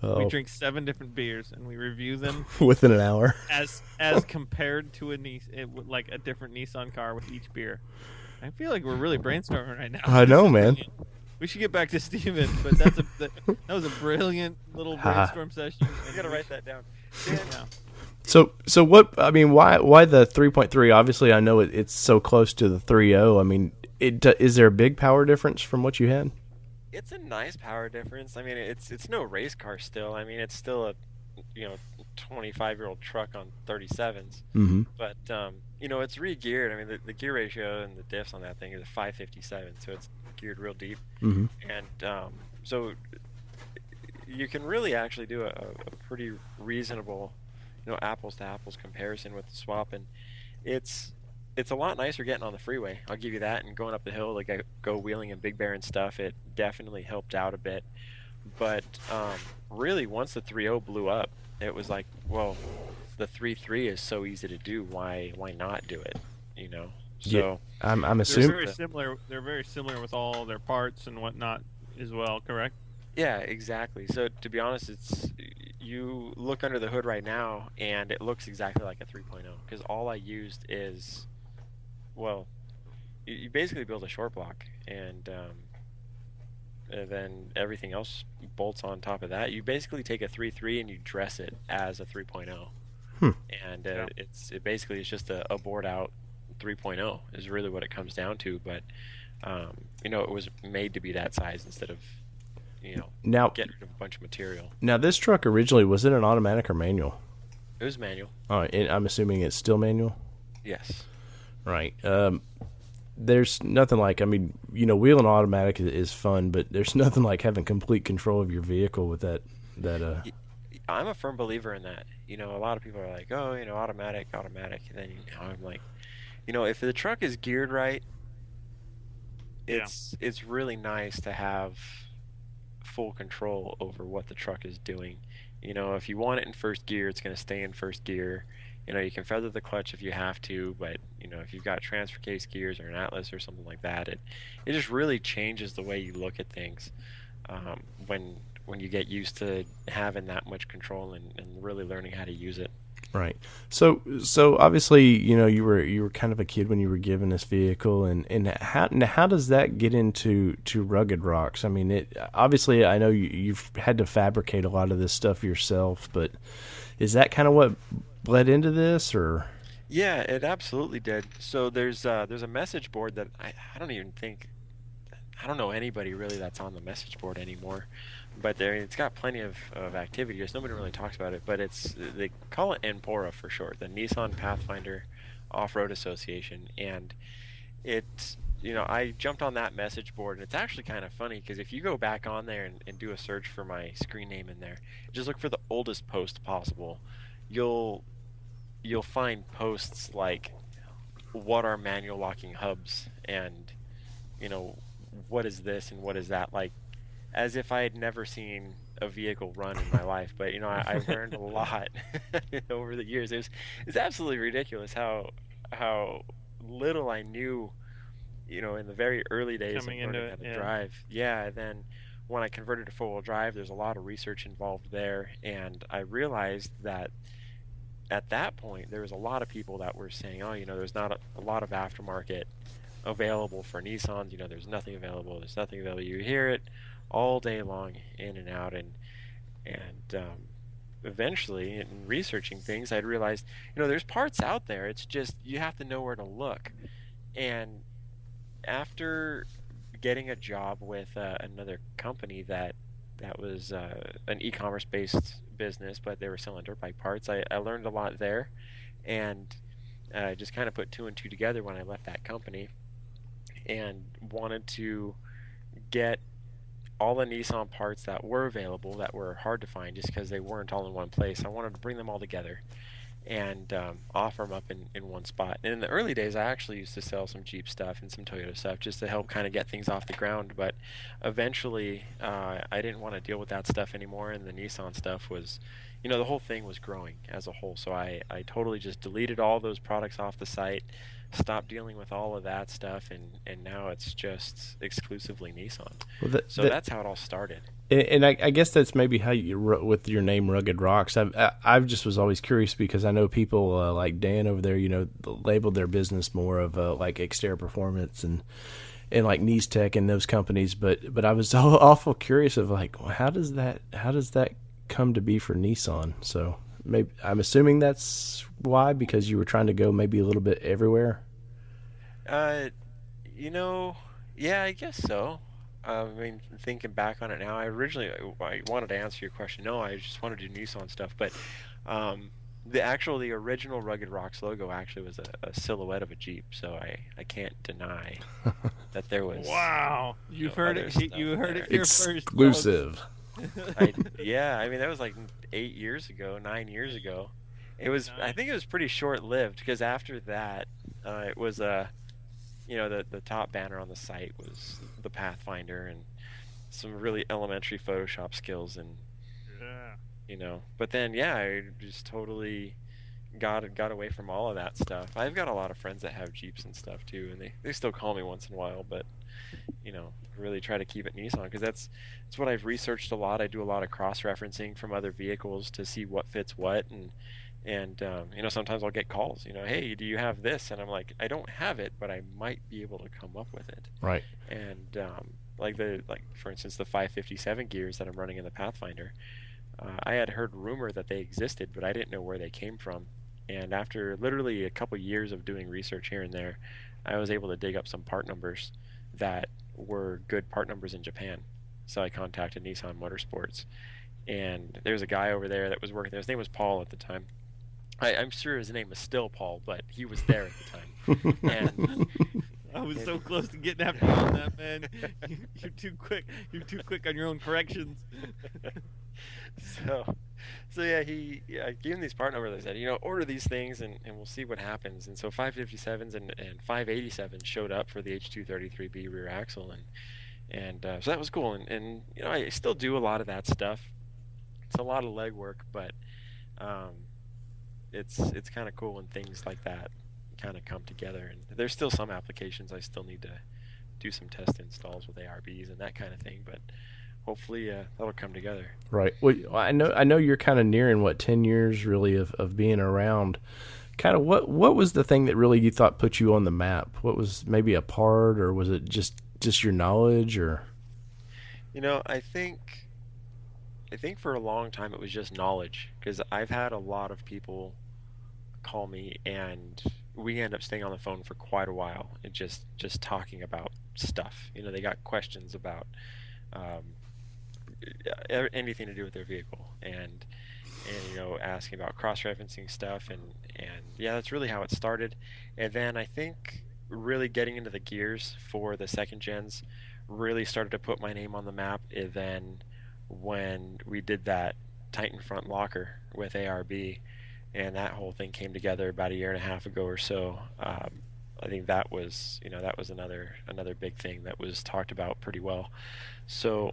We drink 7 different beers and we review them within an hour as compared to a different Nissan car with each beer. I feel like we're really brainstorming right now. I know, man. We should get back to Steven, but that was a brilliant little brainstorm session. You gotta write that down. Yeah. So what? I mean, why the 3.3? Obviously, I know it's so close to the 3.0. I mean, is there a big power difference from what you had? It's a nice power difference. I mean, it's no race car still. I mean, it's still a 25-year-old truck on 37s. Mm-hmm. But it's re-geared. I mean, the gear ratio and the diffs on that thing is a 557, so it's geared real deep. Mm-hmm. And so you can really actually do a pretty reasonable, apples to apples comparison with the swap, and it's a lot nicer getting on the freeway. I'll give you that. And going up the hill, like I go wheeling in Big Bear and stuff, it definitely helped out a bit. But really, once the 3.0 blew up, it was like, well, the 3.3 is so easy to do. Why not do it? So Yeah, I'm They're assuming. very similar. They're very similar with all their parts and whatnot as well. Correct? yeah, exactly. So to be honest, you look under the hood right now, and it looks exactly like a 3.0 because all I used is, well, you basically build a short block, and then everything else bolts on top of that. You basically take a 3.3 and you dress it as a 3.0. And it basically is just a bored out 3.0 is really what it comes down to. But it was made to be that size instead of Now, getting rid of a bunch of material. now this truck originally, was it an automatic or manual? It was manual. And I'm assuming it's still manual. Yes. Right. There's nothing like, wheeling automatic is fun, but there's nothing like having complete control of your vehicle with that. I'm a firm believer in that. A lot of people are like, oh, automatic. And then I'm like, if the truck is geared right, it's really nice to have full control over what the truck is doing. If you want it in first gear, it's going to stay in first gear. You can feather the clutch if you have to, but if you've got transfer case gears or an Atlas or something like that, it just really changes the way you look at things when you get used to having that much control and really learning how to use it. Right. So obviously, you were kind of a kid when you were given this vehicle, and how does that get into Rugged Rocks? I mean, obviously I know you've had to fabricate a lot of this stuff yourself, but is that kind of what bled into this, or? Yeah, it absolutely did. So there's a message board that I don't know anybody really that's on the message board anymore, but it's got plenty of activity. Just nobody really talks about it, but they call it NPORA for short, the Nissan Pathfinder Off-Road Association, and I jumped on that message board, and it's actually kind of funny because if you go back on there and do a search for my screen name in there, just look for the oldest post possible, you'll find posts like, what are manual locking hubs, and what is this and what is that, like as if I had never seen a vehicle run in my life. But I've learned a lot over the years. It's absolutely ridiculous how little I knew in the very early days Coming of learning into how it, to drive. Yeah, and then when I converted to four-wheel drive, there's a lot of research involved there, and I realized that at that point there was a lot of people that were saying, oh, there's not a lot of aftermarket available for Nissans. There's nothing available. You hear it all day long, in and out, and eventually, in researching things, I'd realized, there's parts out there. It's just you have to know where to look. And after getting a job with another company that was an e-commerce based business, but they were selling dirt bike parts, I learned a lot there, and just kind of put two and two together when I left that company, and wanted to get all the Nissan parts that were available that were hard to find just because they weren't all in one place. I wanted to bring them all together and offer them up in one spot. And in the early days, I actually used to sell some Jeep stuff and some Toyota stuff just to help kind of get things off the ground. But eventually, I didn't want to deal with that stuff anymore, and the Nissan stuff was, the whole thing was growing as a whole. So I totally just deleted all those products off the site, stopped dealing with all of that stuff, and now it's just exclusively Nissan. Well, that's how it all started. And I guess that's maybe how you, with your name Rugged Rocks, I've just was always curious because I know people like Dan over there, labeled their business more of like exterior performance and like Knees Tech and those companies, but I was awful curious of like, well, how does that come to be for Nissan? So maybe I'm assuming that's why, because you were trying to go maybe a little bit everywhere. Yeah, I guess so. I mean, thinking back on it now, I wanted to answer your question. No, I just wanted to do Nissan stuff, but The original Rugged Rocks logo actually was a silhouette of a Jeep, so I can't deny that there was. Wow, you've heard other it. stuff You heard there. it here first. Exclusive. Yeah, I mean that was like 9 years ago. It was. I Nice. think it was pretty short-lived because after that, it was the top banner on the site was the Pathfinder and some really elementary Photoshop skills and Yeah. But then yeah, I just totally got away from all of that stuff. I've got a lot of friends that have Jeeps and stuff too, and they still call me once in a while, but really try to keep it Nissan because that's what I've researched a lot. I do a lot of cross-referencing from other vehicles to see what fits what, and sometimes I'll get calls, hey, do you have this? And I'm like, I don't have it, but I might be able to come up with it. Right. And like for instance the 557 gears that I'm running in the Pathfinder, I had heard rumor that they existed, but I didn't know where they came from. And after literally a couple years of doing research here and there, I was able to dig up some part numbers that were good part numbers in Japan. So I contacted Nissan Motorsports, and there's a guy over there that was working there. His name was Paul at the time. I'm sure his name is still Paul, but he was there at the time. And I was so close to getting after you on that, man. You're too quick. You're too quick on your own corrections. So yeah, I gave him these part numbers. I said, order these things and we'll see what happens. And so 557s and 587s showed up for the H233B rear axle, and so that was cool. And I still do a lot of that stuff. It's a lot of legwork, but it's kind of cool when things like that kind of come together. And there's still some applications I still need to do some test installs with ARBs and that kind of thing, but hopefully that'll come together. Right. Well, I know you're kind of nearing 10 years really of being around. Kind of what was the thing that really you thought put you on the map? What was maybe a part, or was it just your knowledge, or? I think for a long time it was just knowledge, because I've had a lot of people call me and we end up staying on the phone for quite a while and just talking about stuff. They got questions about anything to do with their vehicle, and asking about cross-referencing stuff, and yeah, that's really how it started. And then I think really getting into the gears for the second gens really started to put my name on the map. And then when we did that Titan front locker with ARB, and that whole thing came together about a year and a half ago or so, I think that was another big thing that was talked about pretty well. So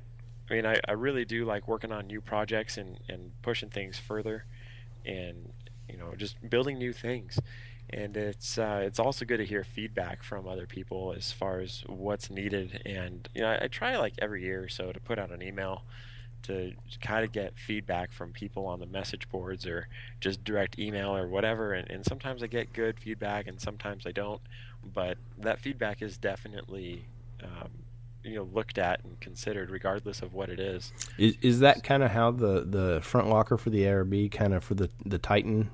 I mean, I really do like working on new projects and pushing things further, and just building new things. And it's also good to hear feedback from other people as far as what's needed. And I try like every year or so to put out an email to kind of get feedback from people on the message boards or just direct email or whatever. And sometimes I get good feedback and sometimes I don't. But that feedback is definitely looked at and considered regardless of what it is. Is that kind of how the front locker for the ARB, kind of for the Titan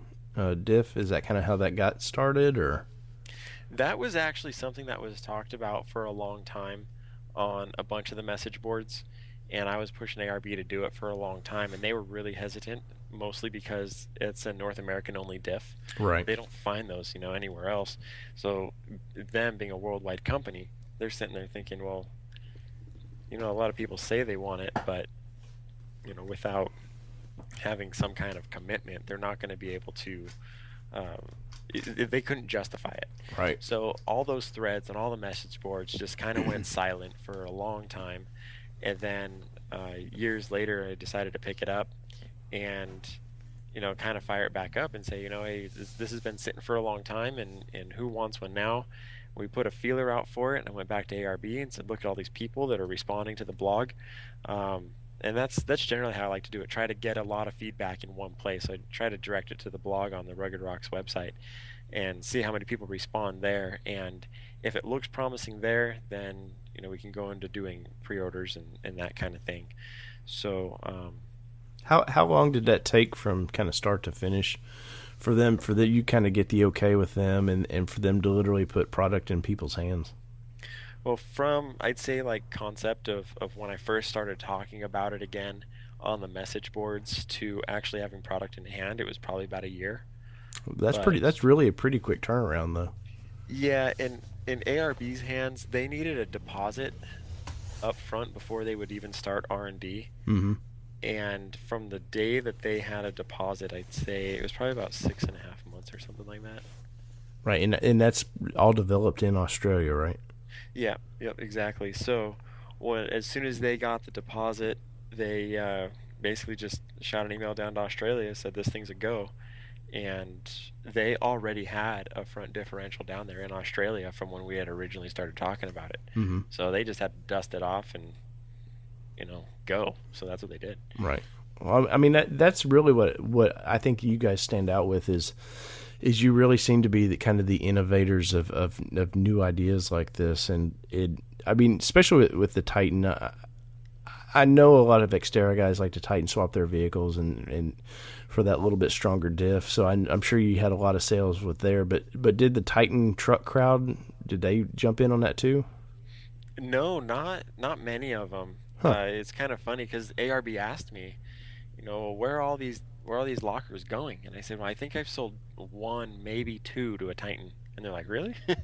diff, is that kind of how that got started, or? That was actually something that was talked about for a long time on a bunch of the message boards, and I was pushing ARB to do it for a long time, and they were really hesitant, mostly because it's a North American only diff. Right. They don't find those anywhere else. So them being a worldwide company, they're sitting there thinking, well, a lot of people say they want it, but without having some kind of commitment, they're not going to be able to. They couldn't justify it. Right. So all those threads and all the message boards just kind of went silent for a long time, and then years later, I decided to pick it up and kind of fire it back up and say, hey, this has been sitting for a long time, and who wants one now? We put a feeler out for it, and I went back to ARB and said, look at all these people that are responding to the blog. And that's generally how I like to do it. Try to get a lot of feedback in one place. I try to direct it to the blog on the Rugged Rocks website and see how many people respond there. And if it looks promising there, then we can go into doing pre-orders and that kind of thing. So how long did that take from kind of start to finish for you kind of get the okay with them and for them to literally put product in people's hands? Well, from I'd say like concept of when I first started talking about it again on the message boards to actually having product in hand, it was probably about a year. That's But pretty. That's really a pretty quick turnaround, though. yeah, in ARB's hands, they needed a deposit up front before they would even start R&D. Mm-hmm. And from the day that they had a deposit, I'd say it was probably about 6.5 months or something like that. Right, and that's all developed in Australia, right? Yeah, yep, exactly. So as soon as they got the deposit, they basically just shot an email down to Australia, said this thing's a go. And they already had a front differential down there in Australia from when we had originally started talking about it. Mm-hmm. So they just had to dust it off and, go. So that's what they did. Right. Well, I mean that's really what I think you guys stand out with is you really seem to be the kind of the innovators of new ideas like this, and I mean especially with the Titan. I know a lot of Xterra guys like to Titan swap their vehicles and for that little bit stronger diff. So I'm sure you had a lot of sales with there. But did the Titan truck crowd, did they jump in on that too? No, not many of them. Huh. It's kind of funny because ARB asked me, where are all these lockers going? And I said, well, I think I've sold one, maybe two to a Titan. And they're like, really? I'm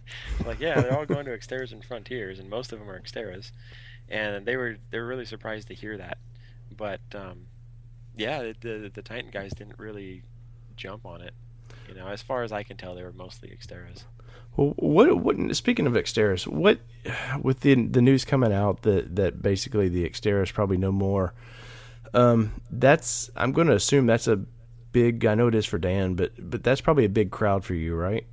like, yeah, they're all going to Xterras and Frontiers, and most of them are Xterras. And they were really surprised to hear that. But yeah, the Titan guys didn't really jump on it. As far as I can tell, they were mostly Xterras. Well, what speaking of Xterras, what with the news coming out that basically the Xterras probably no more. That's I'm going to assume that's a big. I know it is for Dan, but that's probably a big crowd for you, right?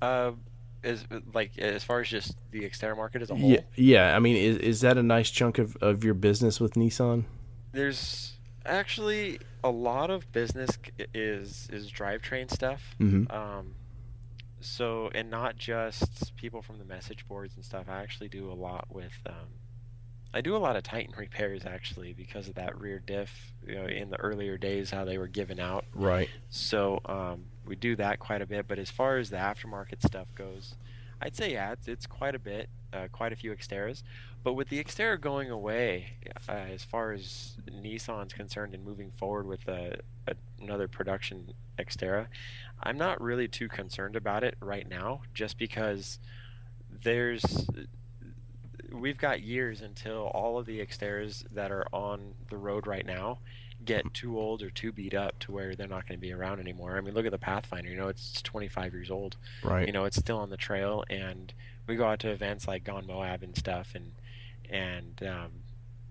As far as just the Xterra market as a whole? Yeah. I mean, is that a nice chunk of your business with Nissan? There's actually a lot of business is drivetrain stuff. Mm-hmm. So, and not just people from the message boards and stuff. I actually do a lot with I do a lot of Titan repairs actually because of that rear diff, in the earlier days how they were given out. Right. So we do that quite a bit. But as far as the aftermarket stuff goes, I'd say it's quite a bit, quite a few Xterras. But with the Xterra going away, as far as Nissan's concerned and moving forward with another production Xterra, I'm not really too concerned about it right now, just because we've got years until all of the Xterras that are on the road right now get too old or too beat up to where they're not going to be around anymore. I mean, look at the Pathfinder. It's 25 years old. Right. It's still on the trail, and we go out to events like Gone Moab and stuff, and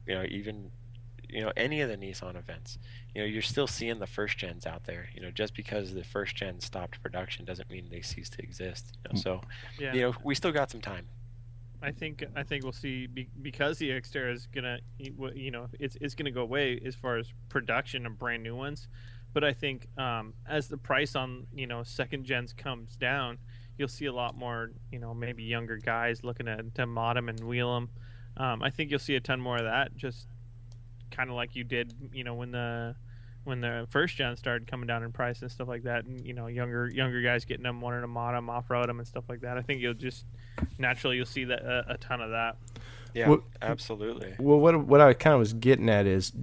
even any of the Nissan events, you're still seeing the first gens out there. Just because the first gen stopped production doesn't mean they cease to exist. So, Yeah. We still got some time. I think we'll see because the Xterra is gonna, it's gonna go away as far as production of brand new ones. But I think as the price on second gens comes down, you'll see a lot more maybe younger guys looking to mod them and wheel them. I think you'll see a ton more of that, just kind of like you did when the first gen started coming down in price and stuff like that, and younger guys getting them, wanting to mod them, off-road them and stuff like that. I think you'll see that a ton of that. Yeah, Well, absolutely. Well, what I kind of was getting at is,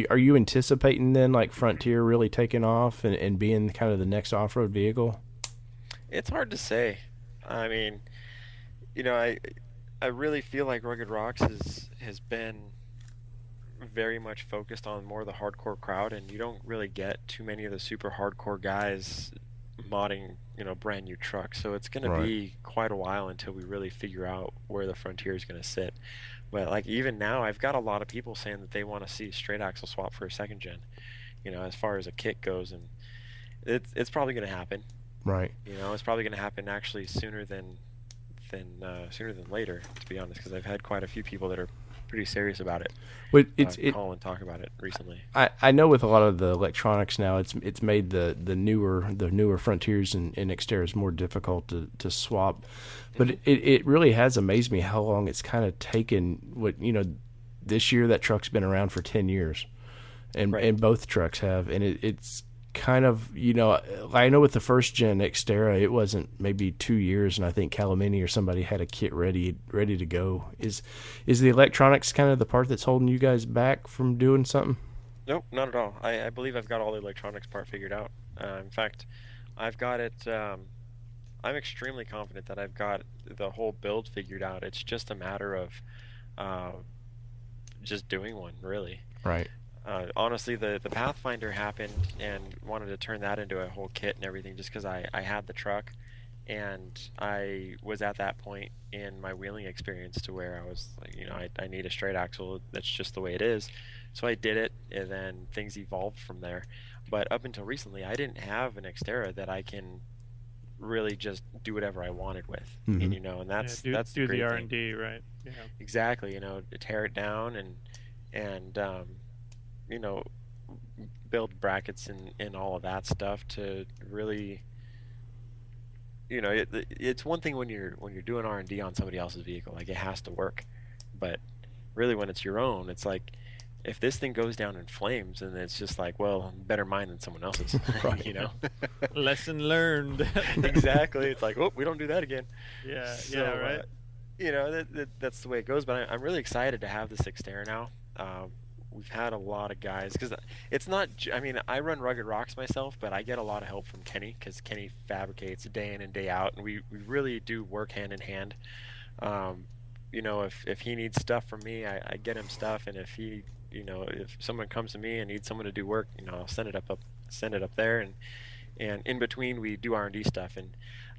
are you anticipating then like Frontier really taking off and being kind of the next off-road vehicle? It's hard to say. I mean, I really feel like Rugged Rocks has been very much focused on more of the hardcore crowd, and you don't really get too many of the super hardcore guys modding brand new trucks. So it's going to be quite a while until we really figure out where the Frontier is going to sit. But like even now, I've got a lot of people saying that they want to see straight axle swap for a second gen, as far as a kit goes, and it's probably going to happen. Right. It's probably going to happen actually sooner than later, to be honest, because I've had quite a few people that are pretty serious about it. But call and talk about it recently. I know with a lot of the electronics now, it's made the newer Frontiers and Xterras more difficult to swap. But it really has amazed me how long it's kind of taken. This year that truck's been around for 10 years, and both trucks have, and kind of, I know with the first gen Xterra, it wasn't maybe 2 years, and I think Calamini or somebody had a kit ready to go. Is the electronics kind of the part that's holding you guys back from doing something? Nope, not at all. I believe I've got all the electronics part figured out. In fact, I've got it. I'm extremely confident that I've got the whole build figured out. It's just a matter of just doing one, really. Right. Honestly, the Pathfinder happened and wanted to turn that into a whole kit and everything just because I had the truck, and I was at that point in my wheeling experience to where I was like, I need a straight axle. That's just the way it is. So I did it, and then things evolved from there. But up until recently, I didn't have an Xterra that I can really just do whatever I wanted with. Mm-hmm. And that's do the great the thing. R&D, right? Yeah. Exactly. Tear it down and build brackets and all of that stuff to really, it's one thing when you're doing R&D on somebody else's vehicle, like it has to work, but really when it's your own, it's like if this thing goes down in flames, and it's just like, well, better mine than someone else's. Right. Lesson learned. Exactly. It's like, oh, we don't do that again. Yeah. So, yeah. Right. That's the way it goes. But I'm really excited to have this Xterra now. We've had a lot of guys, because it's not. I mean, I run Rugged Rocks myself, but I get a lot of help from Kenny, because Kenny fabricates day in and day out, and we really do work hand in hand. If he needs stuff from me, I get him stuff, and if someone comes to me and needs someone to do work, I'll send it up there, and in between we do R&D stuff. And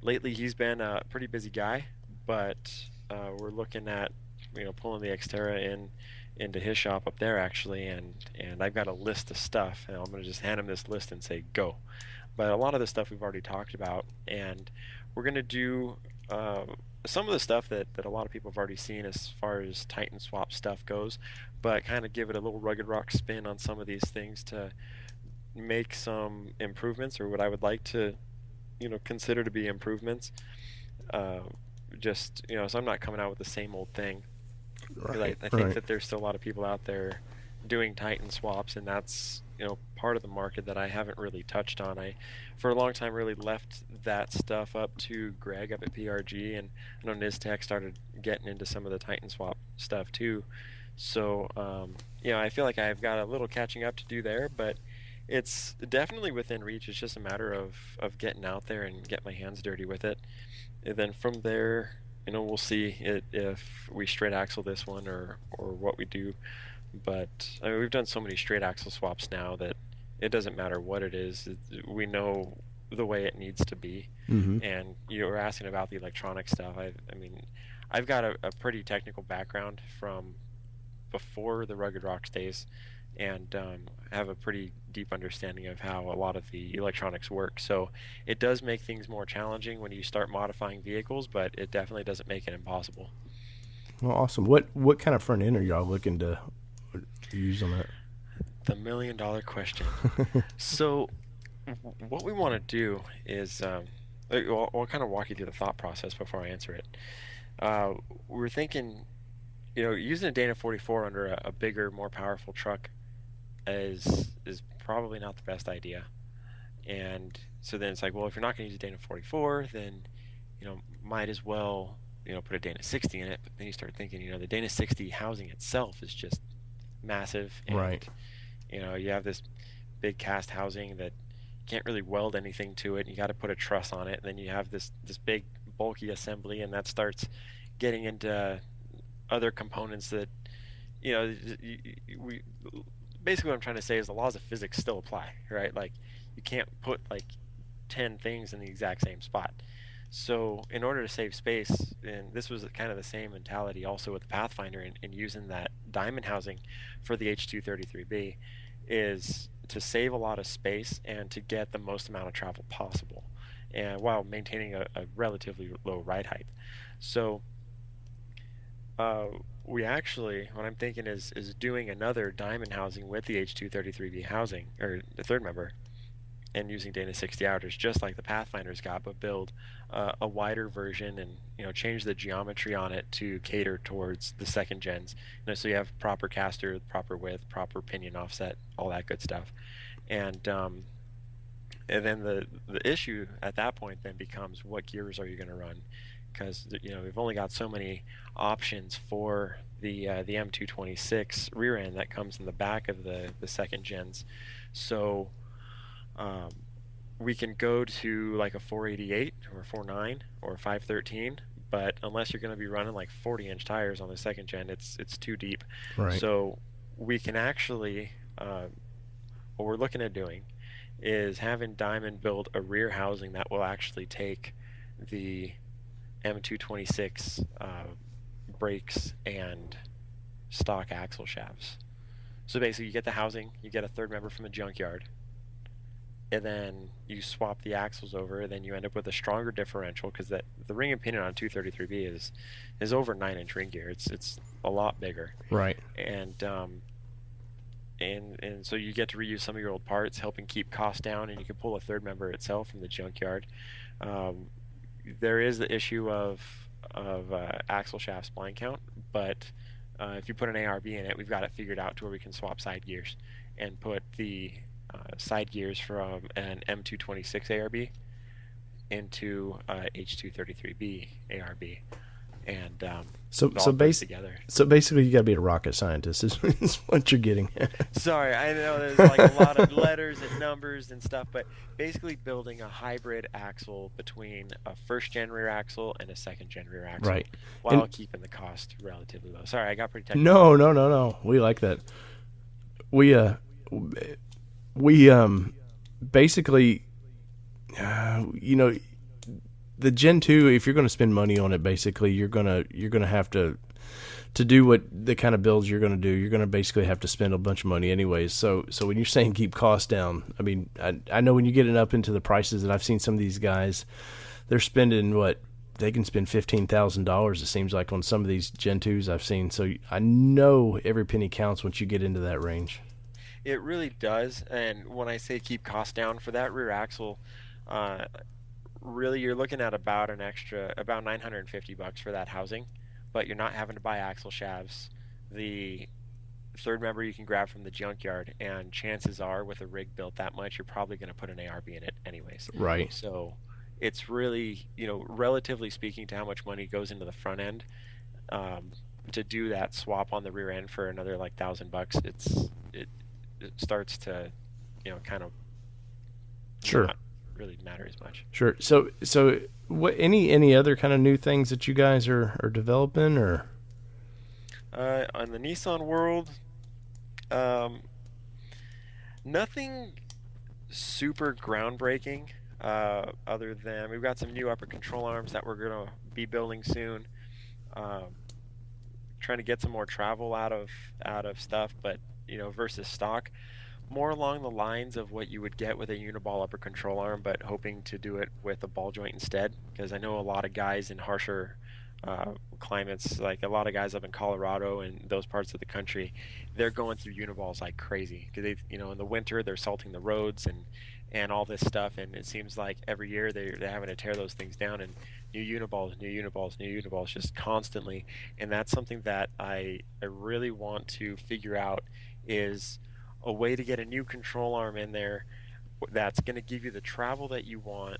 lately he's been a pretty busy guy, but we're looking at pulling the Xterra into his shop up there actually, and I've got a list of stuff, and I'm going to just hand him this list and say go. But a lot of the stuff we've already talked about, and we're going to do some of the stuff that a lot of people have already seen as far as Titan swap stuff goes, but kind of give it a little Rugged Rock spin on some of these things to make some improvements, or what I would like to consider to be improvements. So I'm not coming out with the same old thing. Right. I think that there's still a lot of people out there doing Titan swaps, and that's part of the market that I haven't really touched on. I for a long time really left that stuff up to Greg up at PRG, and I know Niztec started getting into some of the Titan swap stuff too. So I feel like I've got a little catching up to do there, but it's definitely within reach. It's just a matter of getting out there and get my hands dirty with it, and then from there we'll see if we straight axle this one or what we do. But I mean, we've done so many straight axle swaps now that it doesn't matter what it is. We know the way it needs to be. Mm-hmm. And you were asking about the electronic stuff. I've got a pretty technical background from before the Rugged Rocks days, and have a pretty deep understanding of how a lot of the electronics work. So it does make things more challenging when you start modifying vehicles, but it definitely doesn't make it impossible. Well, awesome. What kind of front end are y'all looking to use on that? The $1 million question. So what we want to do is I'll kind of walk you through the thought process before I answer it. We're thinking using a Dana 44 under a bigger, more powerful truck is probably not the best idea. And so then it's like, well, if you're not going to use a Dana 44, then might as well put a Dana 60 in it. But then you start thinking, the Dana 60 housing itself is just massive, and right. You have this big cast housing that you can't really weld anything to it, and you got to put a truss on it, and then you have this big bulky assembly, and that starts getting into other components that we basically what I'm trying to say is the laws of physics still apply, right? Like you can't put like 10 things in the exact same spot. So in order to save space, and this was kind of the same mentality also with the Pathfinder and using that diamond housing for the H233B, is to save a lot of space and to get the most amount of travel possible, and while maintaining a relatively low ride height. So we actually, what I'm thinking is doing another diamond housing with the H233B housing, or the third member, and using Dana 60 outers just like the Pathfinder's got, but build a wider version and change the geometry on it to cater towards the second gens. So you have proper caster, proper width, proper pinion offset, all that good stuff. And And then the issue at that point then becomes, what gears are you going to run? Because we've only got so many options for the M226 rear end that comes in the back of the second gens. So we can go to like a 488 or 49 or 513, but unless you're going to be running like 40-inch tires on the second gen, it's too deep. Right. So we can actually, what we're looking at doing is having Diamond build a rear housing that will actually take the M226 brakes and stock axle shafts. So basically you get the housing, you get a third member from a junkyard, and then you swap the axles over, and then you end up with a stronger differential, because the ring and pinion on 233B is over 9-inch ring gear. It's a lot bigger. Right. And so you get to reuse some of your old parts, helping keep costs down, and you can pull a third member itself from the junkyard. There is the issue of axle shaft spline count, but if you put an ARB in it, we've got it figured out to where we can swap side gears and put the side gears from an M226 ARB into H233B ARB, and So together. So basically, you got to be a rocket scientist. Is what you're getting at. Sorry, I know there's like a lot of letters and numbers and stuff, but basically building a hybrid axle between a first-gen rear axle and a second-gen rear axle, Right. while And- keeping the cost relatively low. Sorry, I got pretty technical. No. We like that. We basically, the Gen 2, if you're going to spend money on it, basically you're gonna have to do what the kind of builds you're going to do. You're going to basically have to spend a bunch of money anyways. So when you're saying keep costs down, I mean, I know when you get it up into the prices that I've seen some of these guys, they're spending they can spend $15,000. It seems like on some of these Gen 2s I've seen. So I know every penny counts once you get into that range. It really does, and when I say keep costs down for that rear axle, really you're looking at about $950 for that housing, but you're not having to buy axle shafts. The third member you can grab from the junkyard, and chances are with a rig built that much, you're probably going to put an ARB in it anyways. Right. So it's really, relatively speaking to how much money goes into the front end, to do that swap on the rear end for another like $1,000, it starts to, kind of Sure. not really matter as much. Sure. So what any other kind of new things that you guys are developing, or? On the Nissan world, nothing super groundbreaking, other than we've got some new upper control arms that we're going to be building soon. Trying to get some more travel out of stuff, but versus stock, more along the lines of what you would get with a uniball upper control arm, but hoping to do it with a ball joint instead, because I know a lot of guys in harsher climates, like a lot of guys up in Colorado and those parts of the country, they're going through uniballs like crazy, because in the winter they're salting the roads and all this stuff, and it seems like every year they're having to tear those things down, and new uniballs just constantly. And that's something that I really want to figure out, is a way to get a new control arm in there that's going to give you the travel that you want,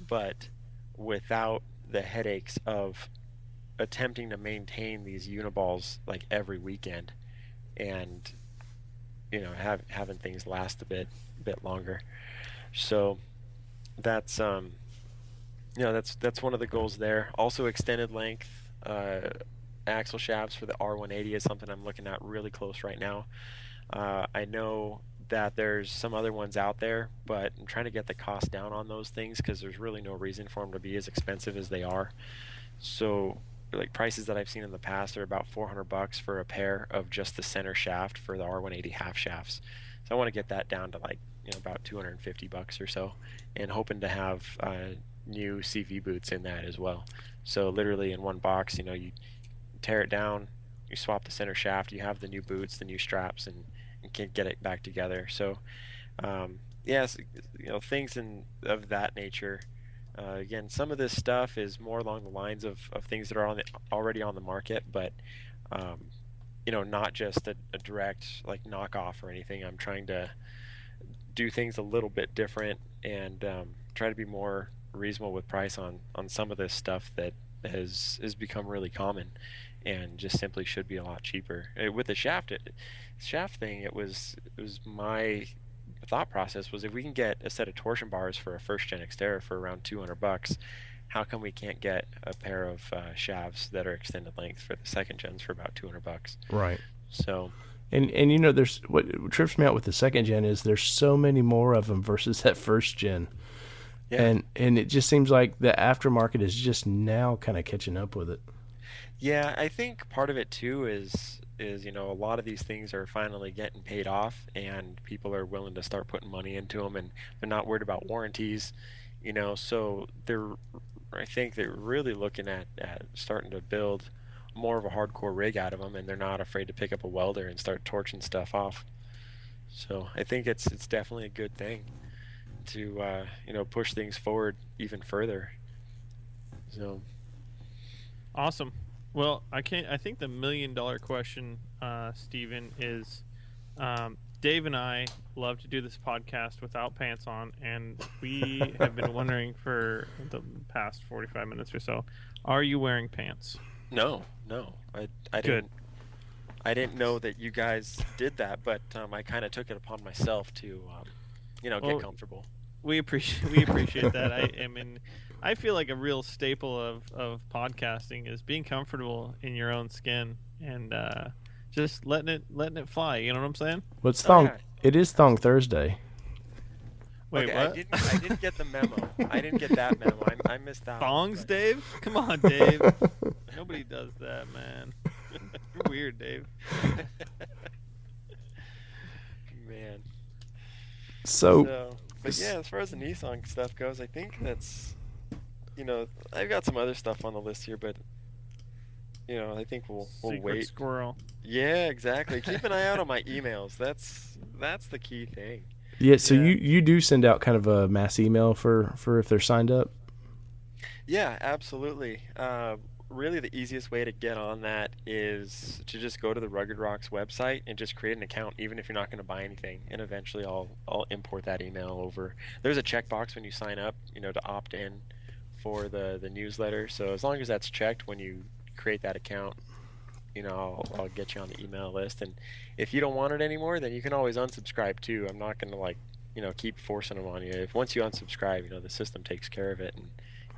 but without the headaches of attempting to maintain these uniballs like every weekend, and having things last a bit longer. So that's that's one of the goals there. Also, extended length axle shafts for the R180 is something I'm looking at really close right now. I know that there's some other ones out there, but I'm trying to get the cost down on those things, because there's really no reason for them to be as expensive as they are. So like prices that I've seen in the past are about $400 for a pair of just the center shaft for the R180 half shafts. So I want to get that down to like about $250 or so, and hoping to have new CV boots in that as well. So literally in one box, you tear it down, you swap the center shaft, you have the new boots, the new straps, and can get it back together. So yes, things of that nature. Again, some of this stuff is more along the lines of things that are already on the market, but not just a direct like knockoff or anything. I'm trying to do things a little bit different and try to be more reasonable with price on some of this stuff that has become really common and just simply should be a lot cheaper. With the shaft thing, it was my thought process was, if we can get a set of torsion bars for a first gen Xterra for around $200, how come we can't get a pair of shafts that are extended length for the second gens for about $200? Right. So, and you know, there's what trips me out with the second gen is there's so many more of them versus that first gen. Yeah. And it just seems like the aftermarket is just now kind of catching up with it. Yeah, I think part of it too is you know, a lot of these things are finally getting paid off, and people are willing to start putting money into them, and they're not worried about warranties, you know. So I think they're really looking at starting to build more of a hardcore rig out of them, and they're not afraid to pick up a welder and start torching stuff off. So I think it's definitely a good thing to you know, push things forward even further. So awesome. Well, I think the $1 million question, Steven, is Dave and I love to do this podcast without pants on, and we have been wondering for the past 45 minutes or so, are you wearing pants? No, I didn't. I didn't know that you guys did that, but I kind of took it upon myself to, you know, get comfortable. We appreciate that. I feel like a real staple of podcasting is being comfortable in your own skin and just letting it fly. You know what I'm saying? Well, it's thong. Yeah. It is Thong Thursday. Wait, okay, what? I didn't get the memo. I didn't get that memo. I missed that. Thongs, one, Dave? Come on, Dave. Nobody does that, man. You're weird, Dave. Man. So, but yeah, as far as the Nissan stuff goes, I think that's, you know, I've got some other stuff on the list here, but you know, I think we'll Secret wait. Squirrel. Yeah, exactly. Keep an eye out on my emails. That's the key thing. yeah. So you do send out kind of a mass email for if they're signed up. Yeah, absolutely. Really, the easiest way to get on that is to just go to the Rugged Rocks website and just create an account, even if you're not going to buy anything. And eventually, I'll import that email over. There's a checkbox when you sign up, you know, to opt in for the newsletter. So as long as that's checked when you create that account, you know, I'll get you on the email list. And if you don't want it anymore, then you can always unsubscribe too. I'm not going to, like, you know, keep forcing them on you. If once you unsubscribe, you know, the system takes care of it, and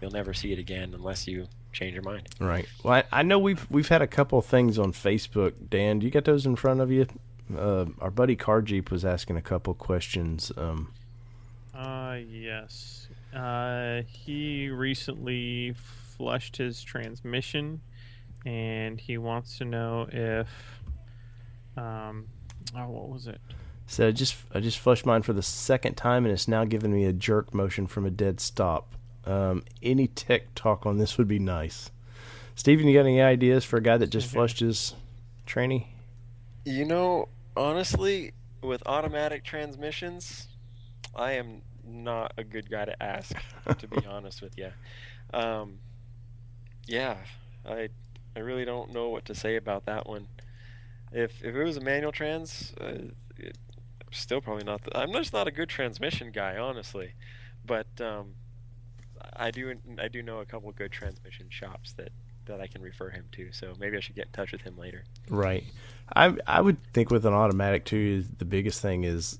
you'll never see it again unless you change your mind. Right. Well, I know we've had a couple things on Facebook. Dan, do you got those in front of you? Our buddy Car Jeep was asking a couple questions. Yes. He recently flushed his transmission, and he wants to know if what was it? So I just flushed mine for the second time, and it's now giving me a jerk motion from a dead stop. Any tech talk on this would be nice. Steven, you got any ideas for a guy that just flushed his tranny? You know, honestly, with automatic transmissions, I am not a good guy to ask, to be honest with you. Yeah, I really don't know what to say about that one. If it was a manual trans, still probably not. I'm just not a good transmission guy, honestly. But I do know a couple of good transmission shops that I can refer him to. So maybe I should get in touch with him later. Right. I would think with an automatic too, the biggest thing is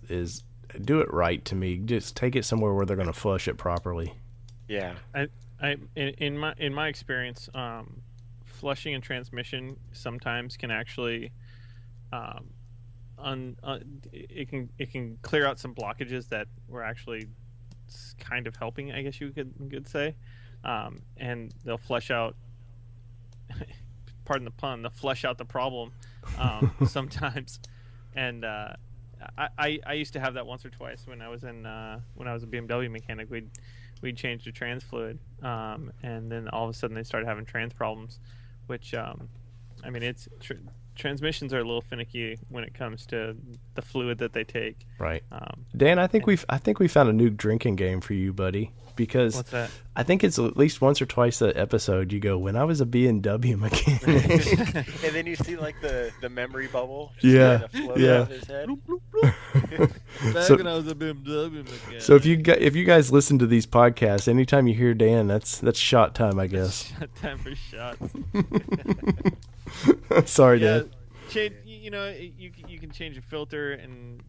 do it right. To me, just take it somewhere where they're going to flush it properly. Yeah. In my experience, flushing a transmission sometimes can actually it can clear out some blockages that were actually kind of helping, I guess you could say, and they'll flush out. Pardon the pun. They'll flush out the problem sometimes, and I used to have that once or twice when I was a BMW mechanic. We'd change the trans fluid, and then all of a sudden they started having trans problems, which I mean, transmissions are a little finicky when it comes to the fluid that they take. Right. Dan, I think we found a new drinking game for you, buddy. Because what's that? I think it's at least once or twice an episode you go, when I was a BMW mechanic. And then you see like the memory bubble. Yeah. Float out of his head. Back So- when I was a BMW mechanic. So if you guys listen to these podcasts, anytime you hear Dan, that's shot time, I guess. Time for shots. Sorry, Yeah, Dan. you can change a filter and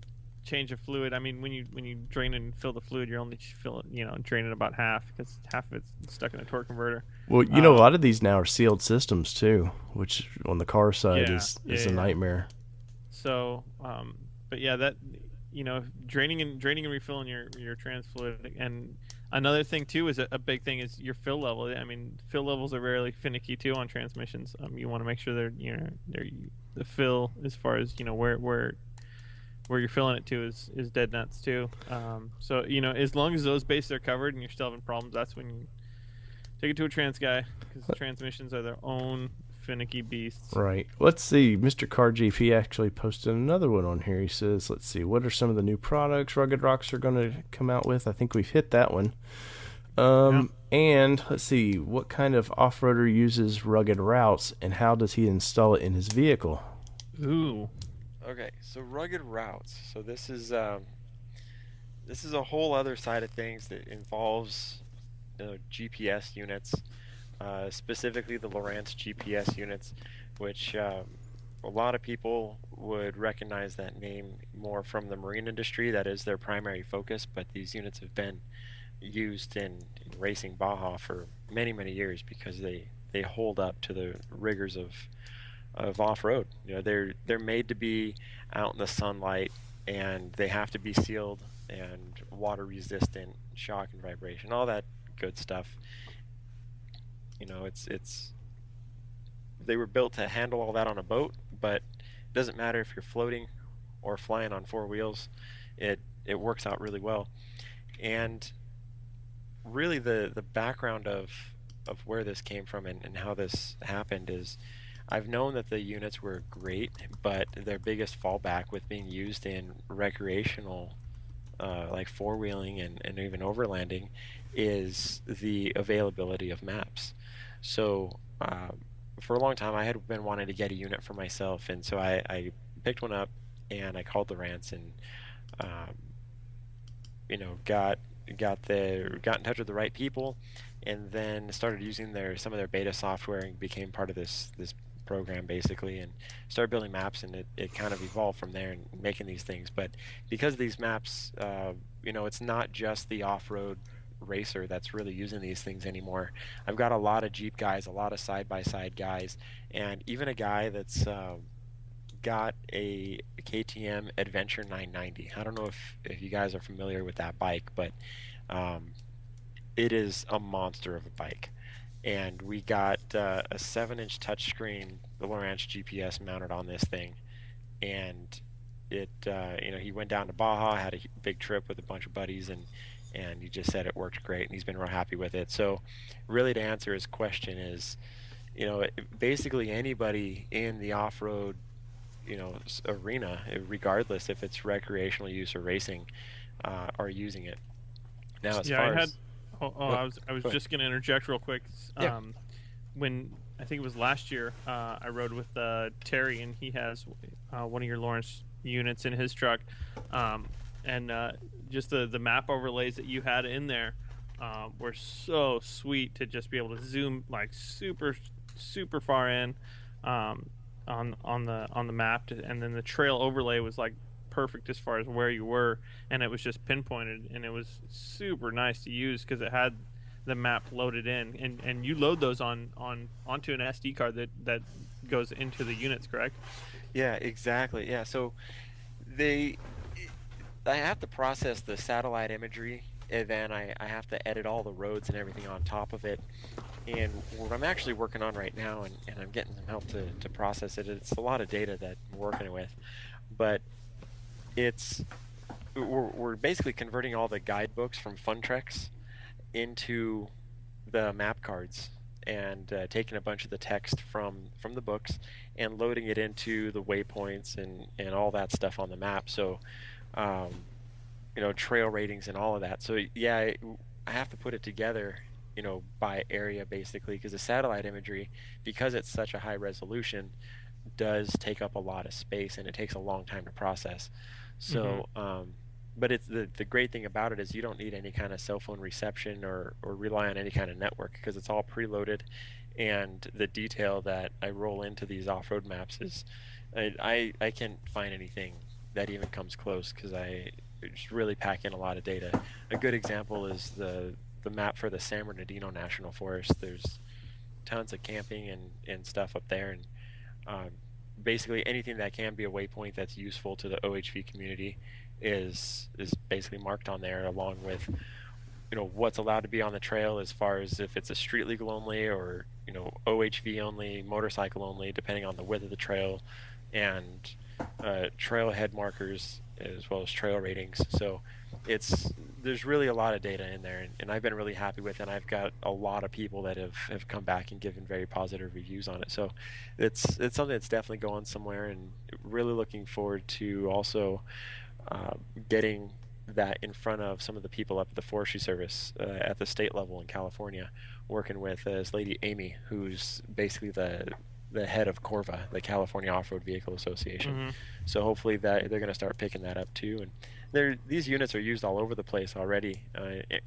change a fluid. I mean, when you drain and fill the fluid, you're only draining about half because half of it's stuck in a torque converter. Well, a lot of these now are sealed systems too, which on the car side is a nightmare. So, but yeah, that draining and refilling your trans fluid. And another thing too is a big thing is your fill level. I mean, fill levels are very finicky too on transmissions. You want to make sure they're the fill as far as where you're filling it to is dead nuts too. So as long as those bases are covered and you're still having problems, that's when you take it to a trans guy, because the transmissions are their own finicky beasts. Right. Let's see. Mr. Car Jeep, he actually posted another one on here. He says, let's see, what are some of the new products Rugged Rocks are going to come out with? I think we've hit that one. And let's see, what kind of off-roader uses rugged routes, and how does he install it in his vehicle? Ooh. Okay, so rugged routes. So this is a whole other side of things that involves GPS units, specifically the Lowrance GPS units, which a lot of people would recognize that name more from the marine industry. That is their primary focus, but these units have been used in racing Baja for many, many years because they hold up to the rigors of off-road. They're made to be out in the sunlight, and they have to be sealed and water resistant, shock and vibration, all that good stuff. It's they were built to handle all that on a boat, but it doesn't matter if you're floating or flying on four wheels. It works out really well. And really the background of where this came from and how this happened is, I've known that the units were great, but their biggest fallback with being used in recreational, like four-wheeling and even overlanding, is the availability of maps. So for a long time, I had been wanting to get a unit for myself, and so I picked one up, and I called Lowrance, and got in touch with the right people, and then started using some of their beta software and became part of this program basically, and started building maps, and it kind of evolved from there and making these things. But because these maps, it's not just the off-road racer that's really using these things anymore. I've got a lot of Jeep guys, a lot of side-by-side guys, and even a guy that's got a KTM Adventure 990. I don't know if you guys are familiar with that bike, but it is a monster of a bike. And we got a 7-inch touchscreen, the Lowrance GPS mounted on this thing, and it he went down to Baja, had a big trip with a bunch of buddies, and he just said it worked great, and he's been real happy with it. So really, to answer his question is, basically anybody in the off-road arena, regardless if it's recreational use or racing, are using it. Now, as far as I was just going to interject real quick. When I think it was last year, I rode with Terry, and he has one of your Lowrance units in his truck, and just the map overlays that you had in there were so sweet to just be able to zoom like super far in on the map, and then the trail overlay was like perfect as far as where you were, and it was just pinpointed, and it was super nice to use because it had the map loaded in, and you load those onto an SD card that goes into the units, correct? Yeah, exactly. Yeah, so I have to process the satellite imagery, and then I have to edit all the roads and everything on top of it. And what I'm actually working on right now, and I'm getting some help to process it, it's a lot of data that I'm working with, but we're basically converting all the guidebooks from Funtrex into the map cards, and taking a bunch of the text from the books and loading it into the waypoints and all that stuff on the map. So trail ratings and all of that. So yeah, I have to put it together by area basically, because the satellite imagery, because it's such a high resolution, does take up a lot of space, and it takes a long time to process. So, but it's the great thing about it is you don't need any kind of cell phone reception or rely on any kind of network, because it's all preloaded, and the detail that I roll into these off-road maps is I can't find anything that even comes close, because I just really pack in a lot of data. A good example is the map for the San Bernardino National Forest. There's tons of camping and stuff up there, and basically anything that can be a waypoint that's useful to the OHV community is basically marked on there, along with what's allowed to be on the trail, as far as if it's a street legal only or OHV only, motorcycle only, depending on the width of the trail, and trailhead markers as well as trail ratings. So there's really a lot of data in there, and I've been really happy with it. And I've got a lot of people that have come back and given very positive reviews on it. So it's something that's definitely going somewhere, and really looking forward to also getting that in front of some of the people up at the Forestry Service at the state level in California, working with this lady Amy, who's basically the head of Corva, the California Off-Road Vehicle Association. So hopefully that they're going to start picking that up too. And these units are used all over the place already.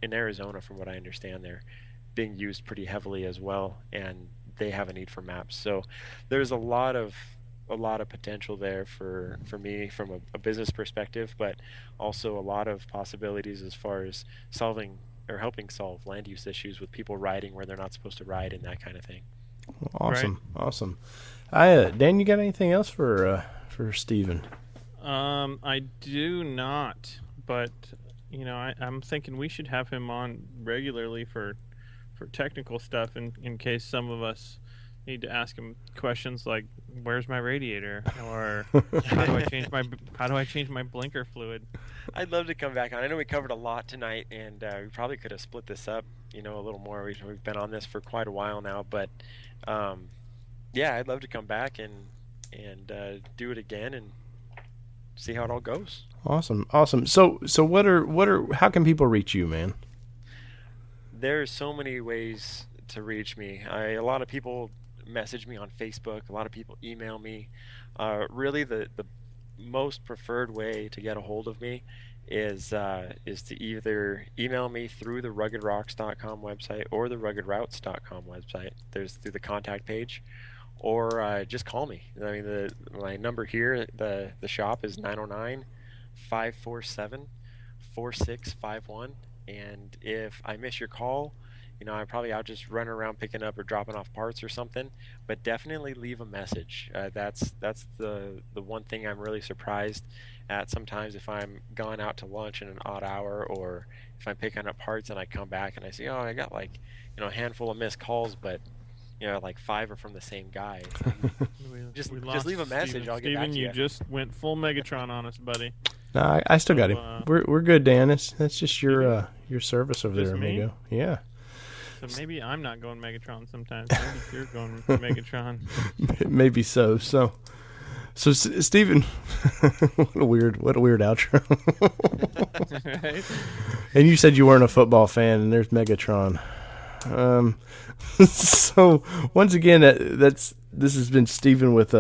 In Arizona, from what I understand, they're being used pretty heavily as well, and they have a need for maps. So there's a lot of potential there for me from a business perspective, but also a lot of possibilities as far as solving or helping solve land use issues with people riding where they're not supposed to ride and that kind of thing. Awesome, awesome. Dan, you got anything else for Steven? I do not, but I'm thinking we should have him on regularly for technical stuff, in case some of us need to ask him questions like, "Where's my radiator?" or "How do I change my blinker fluid?" I'd love to come back on. I know we covered a lot tonight, and we probably could have split this up, a little more. We've been on this for quite a while now, but yeah, I'd love to come back and do it again and see how it all goes. Awesome. So how can people reach you, man? There's so many ways to reach me. A lot of people message me on Facebook. A lot of people email me. Really, the most preferred way to get a hold of me is to either email me through the ruggedrocks.com website or the ruggedroutes.com website. There's through the contact page, or just call me. I mean, my number here, the shop is 909-547-4651, and if I miss your call, I'm probably out just running around picking up or dropping off parts or something, but definitely leave a message. That's the one thing I'm really surprised at sometimes, if I'm gone out to lunch in an odd hour, or if I'm picking up parts and I come back and I say, I got a handful of missed calls, but like 5 are from the same guy. Just leave a message. Steven. I'll get back to you. You just went full Megatron on us, buddy. No, I still got him. We're good, Dan. That's just your service over just there, me? amigo. Yeah. So maybe I'm not going Megatron sometimes. Maybe you're going Megatron. Maybe so. So Steven, what a weird outro. Right? And you said you weren't a football fan, and there's Megatron. So once again, this has been Steven with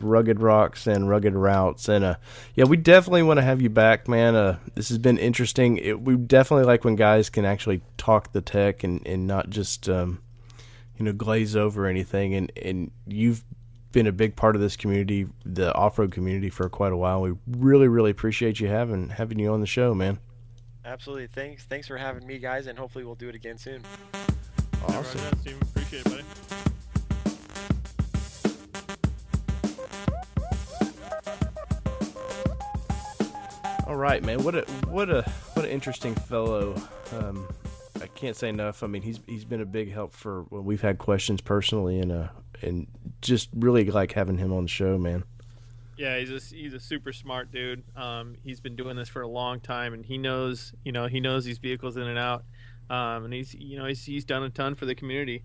Rugged Rocks and Rugged Routes, and yeah, we definitely want to have you back, man. This has been interesting. We definitely like when guys can actually talk the tech and not just glaze over anything. And you've been a big part of this community, the off-road community, for quite a while. We really, really appreciate you having you on the show, man. Absolutely. Thanks for having me, guys, and hopefully we'll do it again soon. Awesome. Right, Steven. Appreciate it, buddy. All right, man. What an interesting fellow. I can't say enough. I mean, he's been a big help for when we've had questions personally, and just really like having him on the show, man. Yeah, he's a super smart dude. He's been doing this for a long time, and he knows these vehicles in and out. And he's done a ton for the community.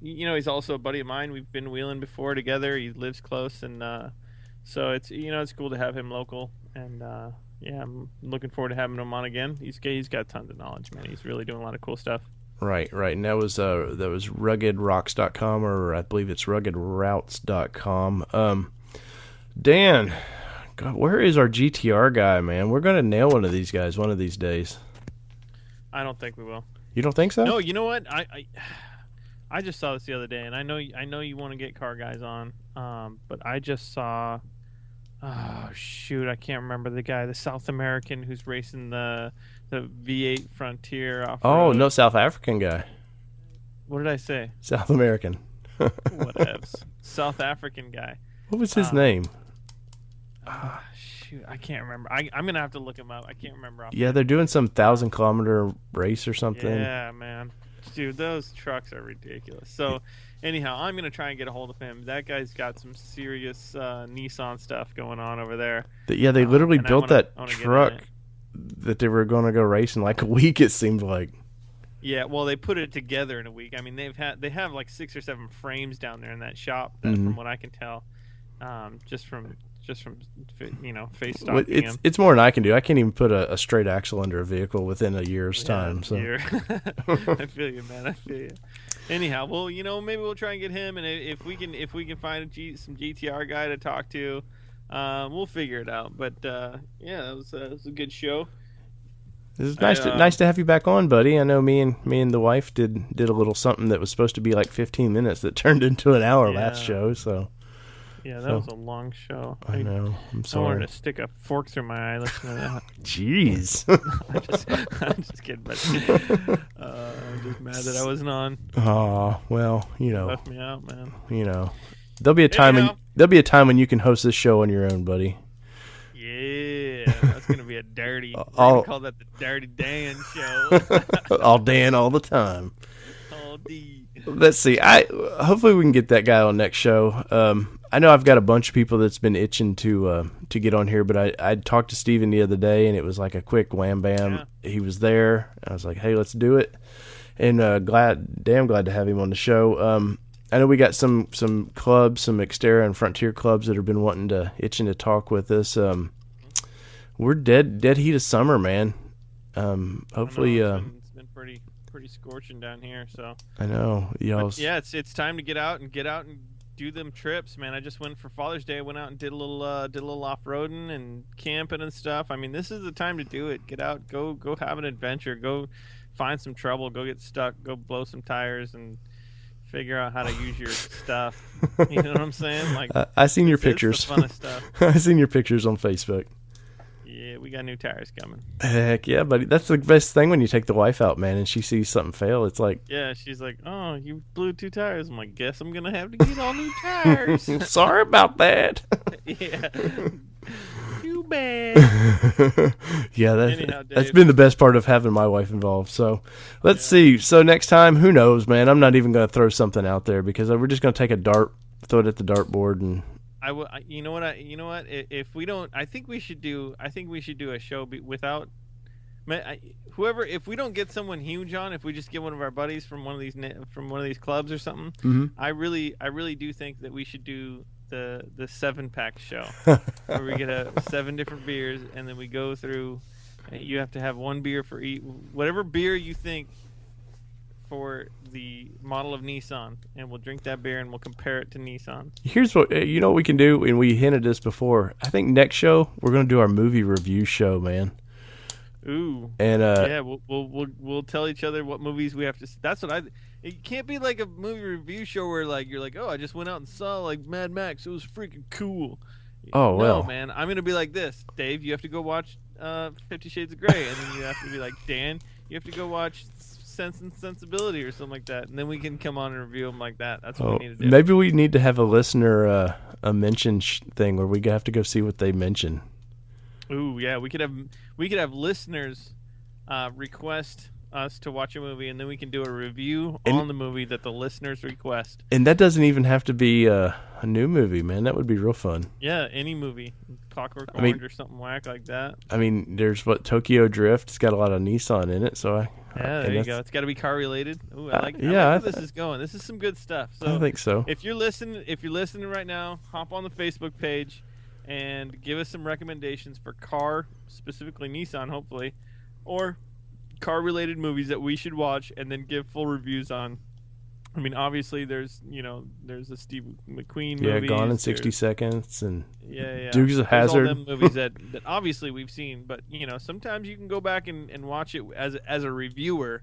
He's also a buddy of mine. We've been wheeling before together. He lives close, and so it's cool to have him local. And yeah, I'm looking forward to having him on again. He's got tons of knowledge, man. He's really doing a lot of cool stuff. Right. And that was ruggedrocks.com, or I believe it's ruggedroutes.com. Dan, God, where is our GTR guy, man? We're gonna nail one of these guys one of these days. I don't think we will. You don't think so? No, you know what? I just saw this the other day, and I know you want to get car guys on, but I just saw. Oh shoot! I can't remember the guy, the South American who's racing the V8 Frontier off. Oh no, South African guy. What did I say? South American. Whatevs. South African guy. What was his name? Shoot, I can't remember. I'm gonna have to look him up. I can't remember. Yeah, they're doing some 1,000-kilometer race or something. Yeah, man. Dude, those trucks are ridiculous. So, anyhow, I'm going to try and get a hold of him. That guy's got some serious Nissan stuff going on over there. Yeah, they literally and built I that wanna truck that they were going to go race in like a week, it seemed like. Yeah, well, they put it together in a week. I mean, they have like 6 or 7 frames down there in that shop, from what I can tell, just from face stalking. It's more than I can do. I can't even put a straight axle under a vehicle within a year's time. So I feel you, man. I feel you. Anyhow, well, maybe we'll try and get him, and if we can find some GTR guy to talk to, we'll figure it out. But yeah, that was a good show. It was nice to have you back on, buddy. I know me and the wife did a little something that was supposed to be like 15 minutes that turned into an hour last show. So. Yeah, that was a long show. I know. I'm sorry. I wanted to stick a fork through my eye listening to that. Jeez. I'm just kidding, but I'm just mad that I wasn't on. Oh, well, Left me out, man. There'll be a time when you can host this show on your own, buddy. Yeah, that's gonna be a dirty. We're gonna call that the Dirty Dan show. All Dan all the time. All D. Let's see. Hopefully we can get that guy on next show. I know I've got a bunch of people that's been itching to get on here, but I talked to Steven the other day, and it was like a quick wham bam. Yeah. He was there. I was like, hey, let's do it. And damn glad to have him on the show. I know we got some clubs, some Xterra and Frontier clubs that have been itching to talk with us. We're dead heat of summer, man. Hopefully, it's been pretty scorching down here. So I know, yeah, it's time to get out and do them trips, man. I just went for Father's Day. I went out and did a little off-roading and camping and stuff. I mean, this is the time to do it. Get out, go have an adventure, go find some trouble, go get stuck, go blow some tires, and figure out how to use your stuff. You know what I'm saying? Like, I seen your pictures. The funnest stuff. I seen your pictures on Facebook. Yeah, we got new tires coming. Heck yeah, buddy. That's the best thing when you take the wife out, man, and she sees something fail. It's like... Yeah, she's like, oh, you blew 2 tires. I'm like, guess I'm going to have to get all new tires. Sorry about that. Yeah. Too bad. Yeah, that's been the best part of having my wife involved. So, let's see. So, next time, who knows, man? I'm not even going to throw something out there because we're just going to take a dart, throw it at the dartboard, and... You know what? If we don't, I think we should do a show without whoever. If we don't get someone huge on, if we just get one of our buddies from one of these clubs or something, mm-hmm. I really do think that we should do the 7-pack show where we get 7 different beers and then we go through. You have to have 1 beer for each, whatever beer you think for the model of Nissan, and we'll drink that beer and we'll compare it to Nissan. Here's what what we can do, and we hinted this before. I think next show we're going to do our movie review show, man. Ooh. And yeah, we'll tell each other what movies we have to see. That's what it can't be like a movie review show where like you're like, oh, I just went out and saw like Mad Max. It was freaking cool. Oh, well. No, man, I'm going to be like this. Dave, you have to go watch 50 Shades of Grey, and then you have to be like, Dan, you have to go watch Sense and Sensibility or something like that, and then we can come on and review them like that. That's what we need to do. Maybe we need to have a listener a mention thing where we have to go see what they mention. Ooh, yeah, we could have listeners request us to watch a movie, and then we can do a review on the movie that the listeners request. And that doesn't even have to be a new movie, man. That would be real fun. Yeah, any movie, Clockwork Orange or something whack like that. I mean, there's Tokyo Drift. It's got a lot of Nissan in it, so there you go. It's got to be car related. Ooh, I like where this is going. This is some good stuff. So I think so. If you're listening right now, hop on the Facebook page and give us some recommendations for car, specifically Nissan, hopefully, or car-related movies that we should watch and then give full reviews on. I mean, obviously, there's a Steve McQueen movie. Yeah, Gone in 60 Seconds and Yeah. Dukes of There's Hazzard. all them movies that obviously we've seen, but sometimes you can go back and watch it as a reviewer,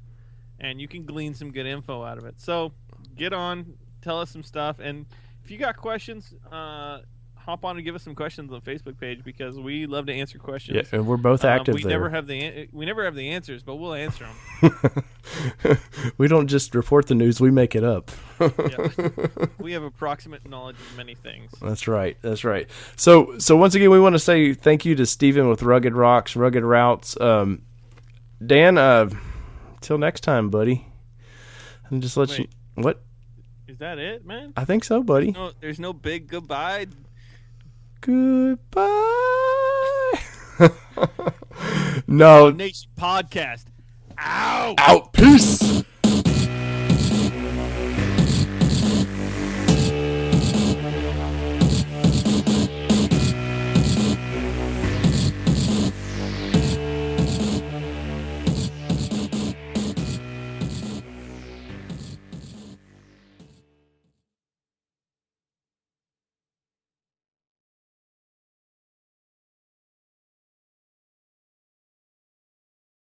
and you can glean some good info out of it. So get on, tell us some stuff, and if you got questions, hop on and give us some questions on the Facebook page because we love to answer questions. Yeah, and we're both active we there. never have the answers, but we'll answer them. We don't just report the news; we make it up. Yeah. We have approximate knowledge of many things. That's right. So once again, we want to say thank you to Steven with Rugged Rocks, Rugged Routes. Dan, till next time, buddy. And just let you. What? Is that it, man? I think so, buddy. No, there's no big goodbye. Goodbye. No. Nation podcast. Ow! Out. Peace.